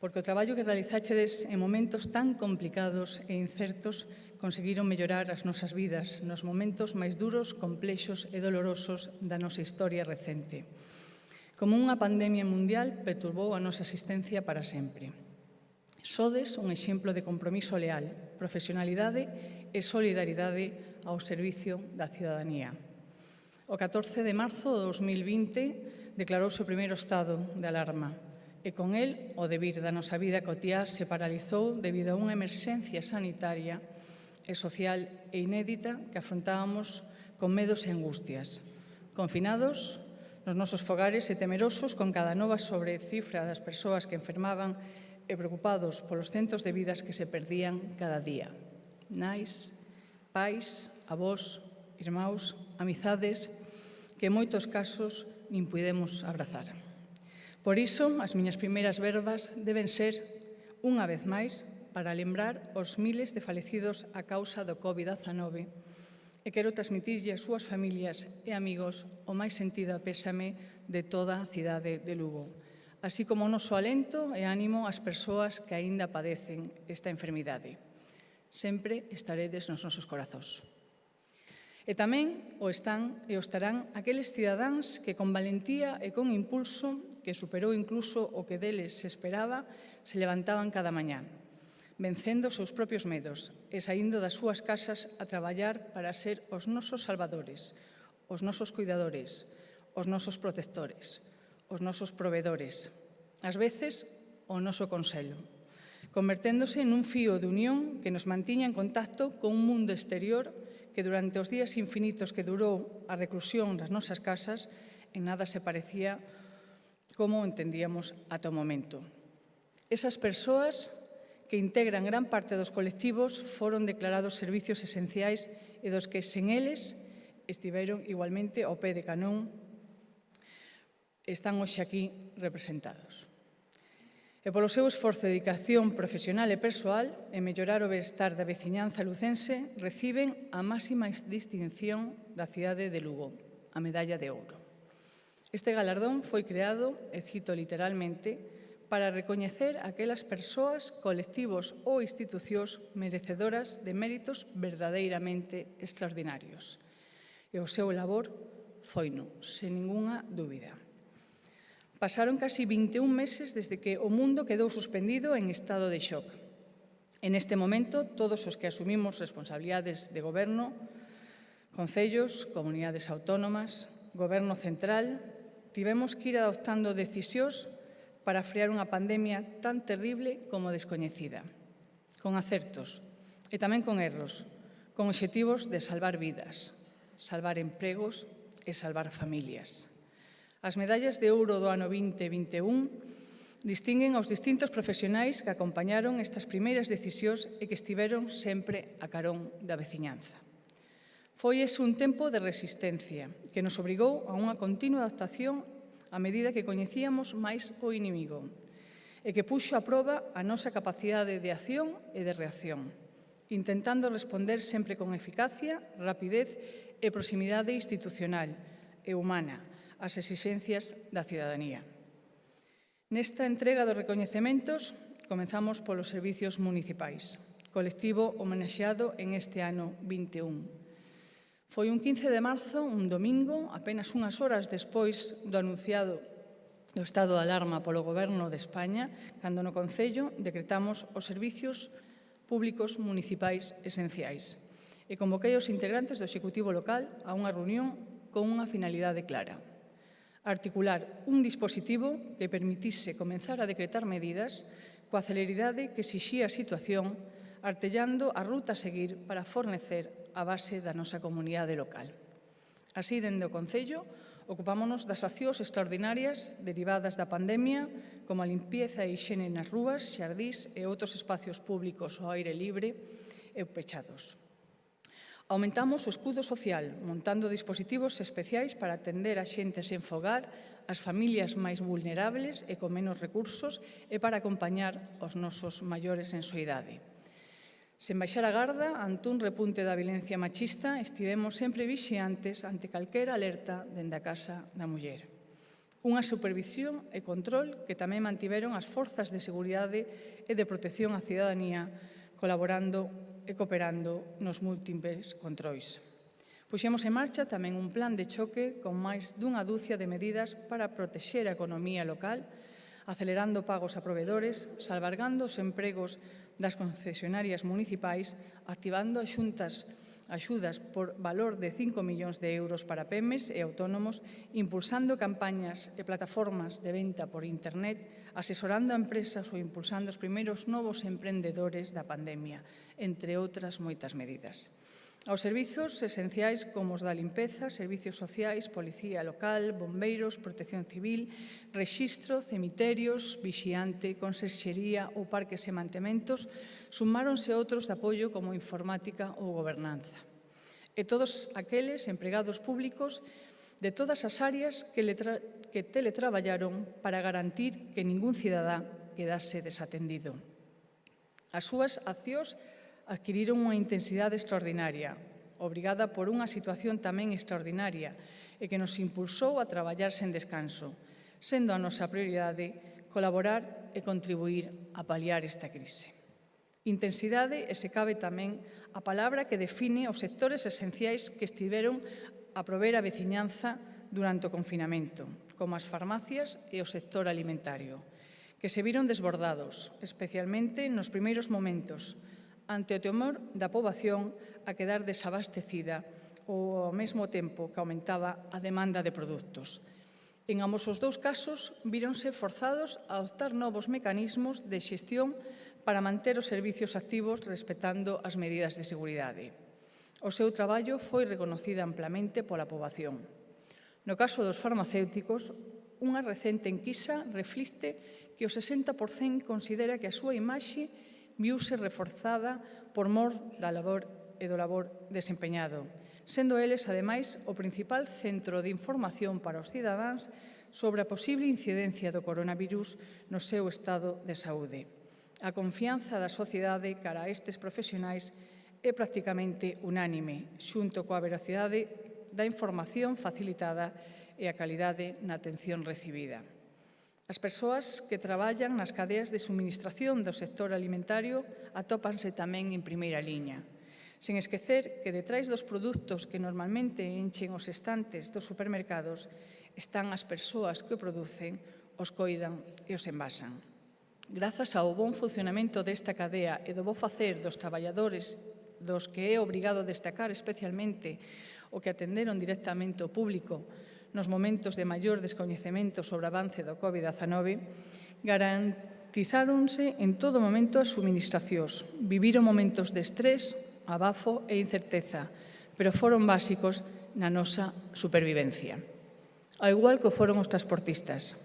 Porque o traballo que realizáchedes en momentos tan complicados e incertos conseguiron mellorar as nosas vidas nos momentos máis duros, complexos e dolorosos da nosa historia recente. Como unha pandemia mundial perturbou a nosa existencia para sempre. Sodes un exemplo de compromiso leal, profesionalidade e solidaridade ao servicio da cidadanía. O 14 de marzo de 2020 declarouse o primeiro estado de alarma e con el o devir da nosa vida cotiá se paralizou debido a unha emerxencia sanitaria e social e inédita que afrontábamos con medos e angustias, confinados nos nosos fogares e temerosos con cada nova sobrecifra das persoas que enfermaban e preocupados polos centos de vidas que se perdían cada día. Nais, pais, avós, irmáus, amizades que en moitos casos nin puidemos abrazar. Por iso, as miñas primeiras verbas deben ser, unha vez máis, para lembrar os miles de falecidos a causa do COVID-19 e quero transmitirlle ás súas familias e amigos o máis sentido pésame de toda a cidade de Lugo, así como o noso alento e ánimo ás persoas que aínda padecen esta enfermidade. Sempre estaredes nos nosos corazóns. E tamén o están e o estarán aqueles cidadáns que con valentía e con impulso, que superou incluso o que deles se esperaba, se levantaban cada mañá, vencendo os seus propios medos e saindo das súas casas a traballar para ser os nosos salvadores, os nosos cuidadores, os nosos protectores, os nosos provedores, ás veces o noso conselo, converténdose nun fío de unión que nos mantiña en contacto con un mundo exterior que durante os días infinitos que durou a reclusión das nosas casas en nada se parecía como entendíamos ata o momento. Esas persoas que integran gran parte dos colectivos foron declarados servicios esenciais e dos que sen eles estiveron igualmente ao pé de canón e están hoxe aquí representados. E polo seu esforzo de dedicación profesional e persoal en mellorar o bienestar da veciñanza lucense, reciben a máxima distinción da cidade de Lugo, a Medalla de Ouro. Este galardón foi creado, e cito literalmente, para recoñecer aquelas persoas, colectivos ou institucións merecedoras de méritos verdadeiramente extraordinarios. E o seu labor foino, sen ningunha dúbida. Pasaron casi 21 meses desde que o mundo quedou suspendido en estado de shock. En este momento, todos os que asumimos responsabilidades de goberno, concellos, comunidades autónomas, goberno central, tivemos que ir adoptando decisións para frear unha pandemia tan terrible como descoñecida, con acertos e tamén con erros, con obxectivos de salvar vidas, salvar empregos e salvar familias. As medallas de ouro do ano 2021 Distinguen aos distintos profesionais que acompañaron estas primeiras decisións e que estiveron sempre a carón da veciñanza. Foi ese un tempo de resistencia que nos obrigou a unha continua adaptación a medida que coñecíamos máis o inimigo e que puxo a proba a nosa capacidade de acción e de reacción, intentando responder sempre con eficacia, rapidez e proximidade institucional e humana ás exixencias da cidadanía. Nesta entrega dos recoñecementos, comenzamos polos servicios municipais, colectivo homenaxeado en este ano 21. Foi un 15 de marzo, un domingo, apenas unhas horas despois do anunciado do estado de alarma polo Goberno de España, cando no Concello decretamos os servicios públicos municipais esenciais e convoquei os integrantes do Executivo local a unha reunión con unha finalidade clara: articular un dispositivo que permitise comenzar a decretar medidas coa celeridade que exixía a situación, artellando a ruta a seguir para fornecer a base da nosa comunidade local. Así, dende o Concello, ocupámonos das accións extraordinarias derivadas da pandemia, como a limpieza e hixiene nas rúas, xardís e outros espacios públicos ao aire libre e pechados. Aumentamos o escudo social, montando dispositivos especiais para atender a xente sen fogar, as familias máis vulnerables e con menos recursos e para acompañar os nosos maiores en soidade. Sen baixar a garda, ante un repunte da violencia machista, estivemos sempre vixiantes ante calquera alerta dende a Casa da Muller. Unha supervisión e control que tamén mantiveron as forzas de seguridade e de protección á cidadanía, colaborando e cooperando nos múltiples controis. Puxemos en marcha tamén un plan de choque con máis dunha dúcia de medidas para protexer a economía local, acelerando pagos a provedores, salvargando os empregos das concesionarias municipais, activando axudas por valor de 5 millóns de euros para PEMES e autónomos, impulsando campañas e plataformas de venta por internet, asesorando a empresas ou impulsando os primeiros novos emprendedores da pandemia, entre outras moitas medidas. Aos servizos esenciais como os da limpeza, servizos sociais, policía local, bombeiros, protección civil, rexistro, cemiterios, vixiante, conserxería ou parques e mantementos, sumáronse outros de apoio como informática ou gobernanza. E todos aqueles empregados públicos de todas as áreas que teletraballaron para garantir que ningún cidadá quedase desatendido. As súas accións adquiriron unha intensidade extraordinaria, obrigada por unha situación tamén extraordinaria e que nos impulsou a traballar sen descanso, sendo a nosa prioridade colaborar e contribuir a paliar esta crise. Intensidade e, se cabe tamén, a palabra que define os sectores esenciais que estiveron a prover a veciñanza durante o confinamento, como as farmacias e o sector alimentario, que se viron desbordados, especialmente nos primeiros momentos, ante o temor da poboación a quedar desabastecida ou ao mesmo tempo que aumentaba a demanda de produtos. En ambos os dous casos, víronse forzados a adoptar novos mecanismos de xestión para manter os servicios activos respetando as medidas de seguridade. O seu traballo foi reconocido amplamente pola poboación. No caso dos farmacéuticos, unha recente enquisa reflicte que o 60% considera que a súa imaxe viuse reforzada por mor da labor e do labor desempeñado, sendo eles, ademais, o principal centro de información para os cidadáns sobre a posible incidencia do coronavirus no seu estado de saúde. A confianza da sociedade cara a estes profesionais é prácticamente unánime, xunto coa veracidade da información facilitada e a calidade na atención recibida. As persoas que traballan nas cadeas de suministración do sector alimentario atópanse tamén en primeira liña, sen esquecer que detrás dos produtos que normalmente enchen os estantes dos supermercados están as persoas que o producen, os coidan e os envasan. Grazas ao bon funcionamento desta cadea e do bo facer dos traballadores, dos que é obrigado destacar especialmente o que atenderon directamente ao público nos momentos de maior descoñecemento sobre o avance do COVID-19, garantizáronse en todo momento as suministracións. Viviron momentos de estrés, abafo e incerteza, pero foron básicos na nosa supervivencia. Ao igual que foron os transportistas.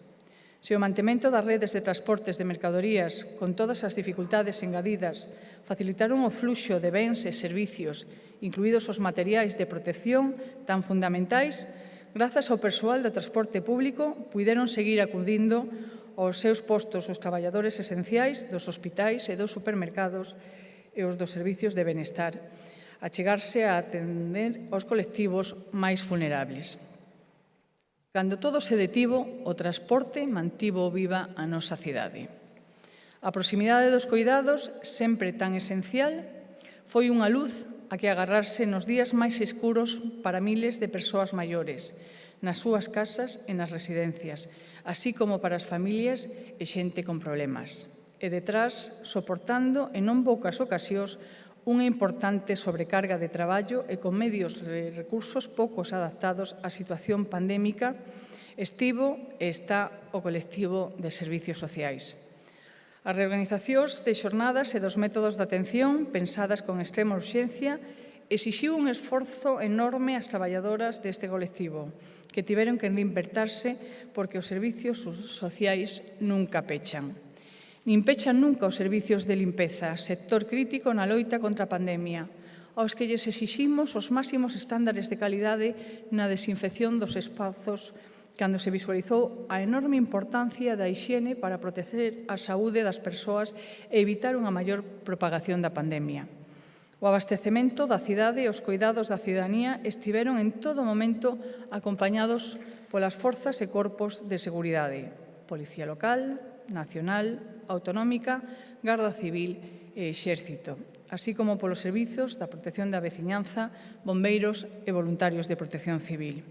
Se o mantemento das redes de transportes de mercadorías, con todas as dificultades engadidas, facilitaron o fluxo de bens e servicios, incluídos os materiais de protección tan fundamentais, grazas ao persoal do transporte público, puideron seguir acudindo aos seus postos os traballadores esenciais dos hospitais e dos supermercados e os dos servicios de benestar, a chegarse a atender os colectivos máis vulnerables. Cando todo se detivo, o transporte mantivo viva a nosa cidade. A proximidade dos coidados, sempre tan esencial, foi unha luz a que agarrarse nos días máis escuros para miles de persoas maiores, nas súas casas e nas residencias, así como para as familias e xente con problemas. E detrás, soportando en non poucas ocasións unha importante sobrecarga de traballo e con medios e recursos poucos adaptados á situación pandémica, estivo e está o colectivo de servicios sociais. As reorganizacións de xornadas e dos métodos de atención, pensadas con extrema urxencia, exixiu un esforzo enorme ás traballadoras deste colectivo, que tiveron que reinvertirse porque os servicios sociais nunca pechan. Nin pechan nunca os servicios de limpeza, sector crítico na loita contra a pandemia, aos que lles exiximos os máximos estándares de calidade na desinfección dos espazos cando se visualizou a enorme importancia da hixiene para proteger a saúde das persoas e evitar unha maior propagación da pandemia. O abastecemento da cidade e os cuidados da cidadanía estiveron en todo momento acompañados polas forzas e corpos de seguridade, Policía Local, Nacional, Autonómica, Garda Civil e Exército, así como polos servizos da protección da veciñanza, bombeiros e voluntarios de protección civil.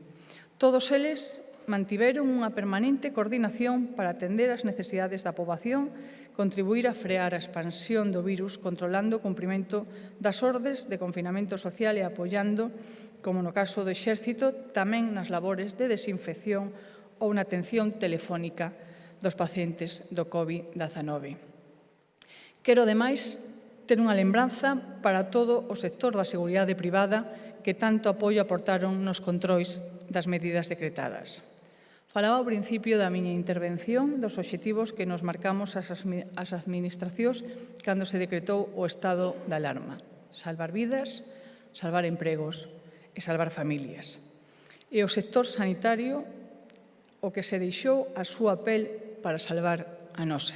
Todos eles mantiveron unha permanente coordinación para atender as necesidades da poboación, contribuir a frear a expansión do virus controlando o cumprimento das ordes de confinamento social e apoiando, como no caso do Exército, tamén nas labores de desinfección ou na atención telefónica dos pacientes do COVID-19. Quero, ademais, ter unha lembranza para todo o sector da seguridade privada que tanto apoio aportaron nos controis das medidas decretadas. Falaba ao principio da miña intervención dos obxectivos que nos marcamos as administracións cando se decretou o estado de alarma. Salvar vidas, salvar empregos e salvar familias. E o sector sanitario o que se deixou a súa pel para salvar a nosa.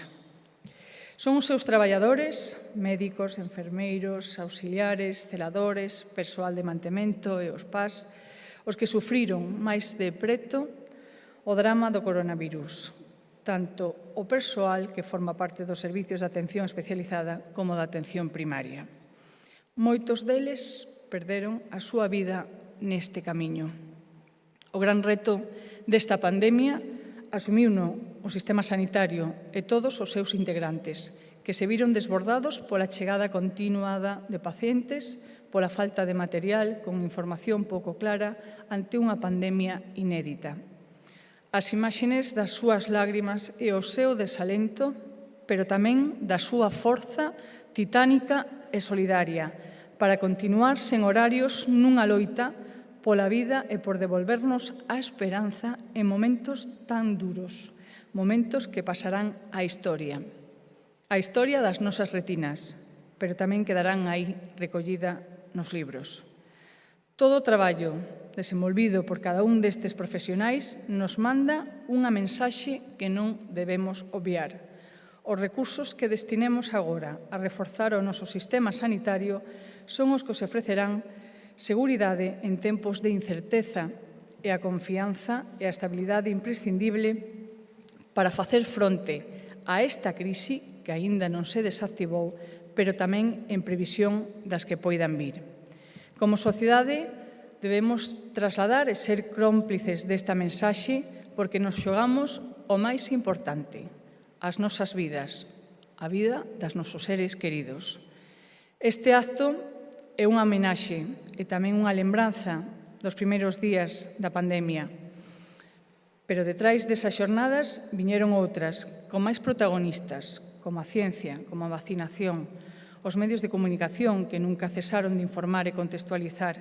Son os seus traballadores, médicos, enfermeiros, auxiliares, celadores, persoal de mantemento e os PAS, os que sufriron máis de preto o drama do coronavirus, tanto o persoal que forma parte dos servicios de atención especializada como da atención primaria. Moitos deles perderon a súa vida neste camiño. O gran reto desta pandemia asumiuno o sistema sanitario e todos os seus integrantes, que se viron desbordados pola chegada continuada de pacientes, pola falta de material con información pouco clara ante unha pandemia inédita. As imaxes das súas lágrimas e o seu desalento, pero tamén da súa forza titánica e solidaria para continuar sen horarios nunha loita pola vida e por devolvernos a esperanza en momentos tan duros, momentos que pasarán á historia das nosas retinas, pero tamén quedarán aí recollida nos libros. Todo o traballo desenvolvido por cada un destes profesionais nos manda unha mensaxe que non debemos obviar. Os recursos que destinemos agora a reforzar o noso sistema sanitario son os que se ofrecerán seguridade en tempos de incerteza e a confianza e a estabilidade imprescindible para facer fronte a esta crise que aínda non se desactivou, pero tamén en previsión das que poidan vir. Como sociedade, debemos trasladar e ser cómplices desta mensaxe porque nos xogamos o máis importante, as nosas vidas, a vida das nosos seres queridos. Este acto é unha homenaxe e tamén unha lembranza dos primeiros días da pandemia. Pero detrás desas xornadas viñeron outras, con máis protagonistas, como a ciencia, como a vacinación, os medios de comunicación que nunca cesaron de informar e contextualizar,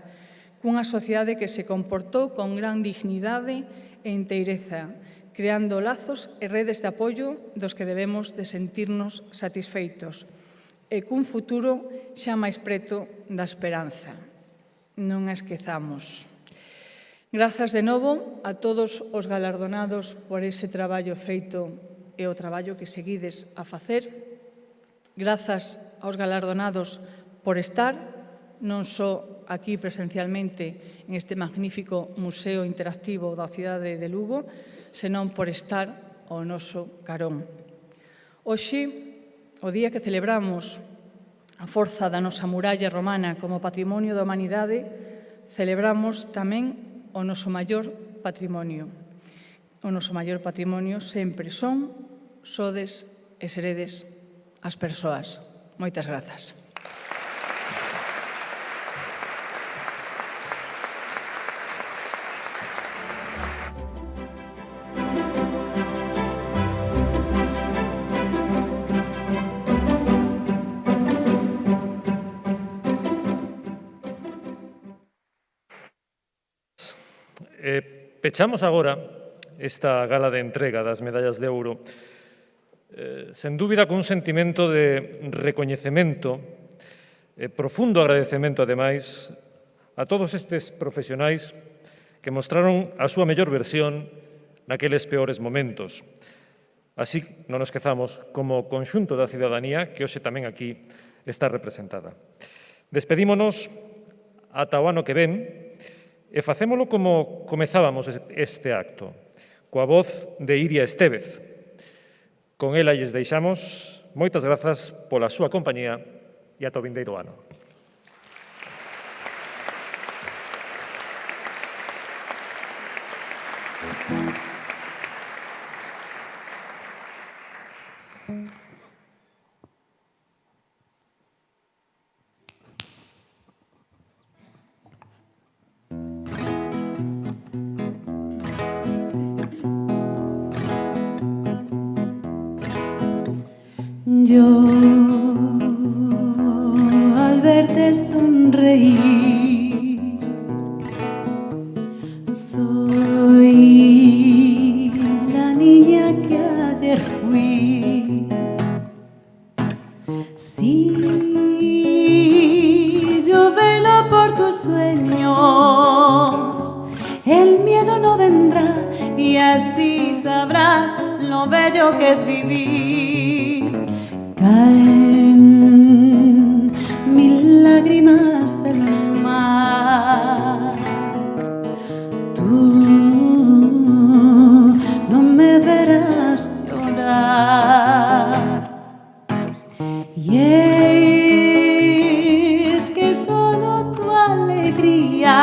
cunha sociedade que se comportou con gran dignidade e inteireza, creando lazos e redes de apoio dos que debemos de sentirnos satisfeitos e cun futuro xa máis preto da esperanza. Non a esquezamos. Grazas de novo a todos os galardonados por ese traballo feito e o traballo que seguides a facer. Grazas aos galardonados por estar, non só aquí presencialmente en este magnífico Museo Interactivo da cidade de Lugo, senón por estar ao noso carón. Hoxe, o día que celebramos a forza da nosa muralla romana como patrimonio da humanidade, celebramos tamén o noso maior patrimonio. O noso maior patrimonio sempre son, sodes e seredes as persoas. Moitas grazas. Pechamos agora esta gala de entrega das medallas de ouro sen dúbida con un sentimento de recoñecemento e profundo agradecemento, ademais, a todos estes profesionais que mostraron a súa mellor versión naqueles peores momentos. Así non nos esquezamos como conxunto da cidadanía que hoxe tamén aquí está representada. Despedímonos ata o ano que ven e facémolo como comezábamos este acto, coa voz de Iria Estévez. Con ela lles deixamos moitas grazas pola súa compañía e ata o vindeiro ano. Yo, al verte sonreír, soy la niña que ayer fui. Sí, yo velo por tus sueños, el miedo no vendrá y así sabrás lo bello que es vivir. Caen mil lágrimas en el mar. Tú no me verás llorar. Y es que solo tu alegría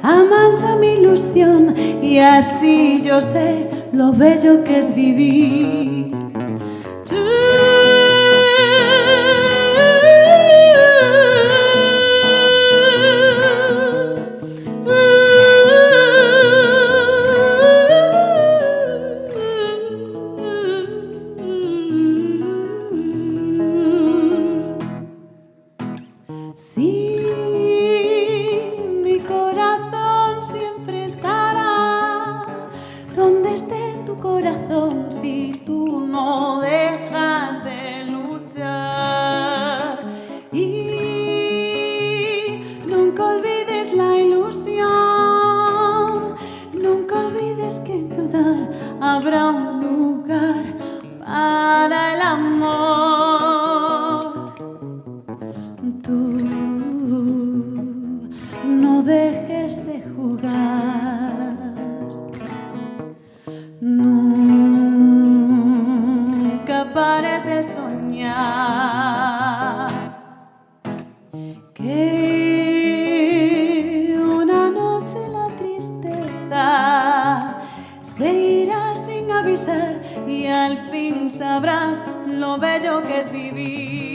amansa mi ilusión y así yo sé lo bello que es vivir. Sí, mi corazón siempre estará donde esté tu corazón si tú no dejas de luchar. Y nunca olvides la ilusión, nunca olvides que en tu dar habrá un lugar para el amor. Tú no dejes de jugar, nunca pares de soñar, que una noche la tristeza se irá sin avisar y al fin sabrás lo bello que es vivir.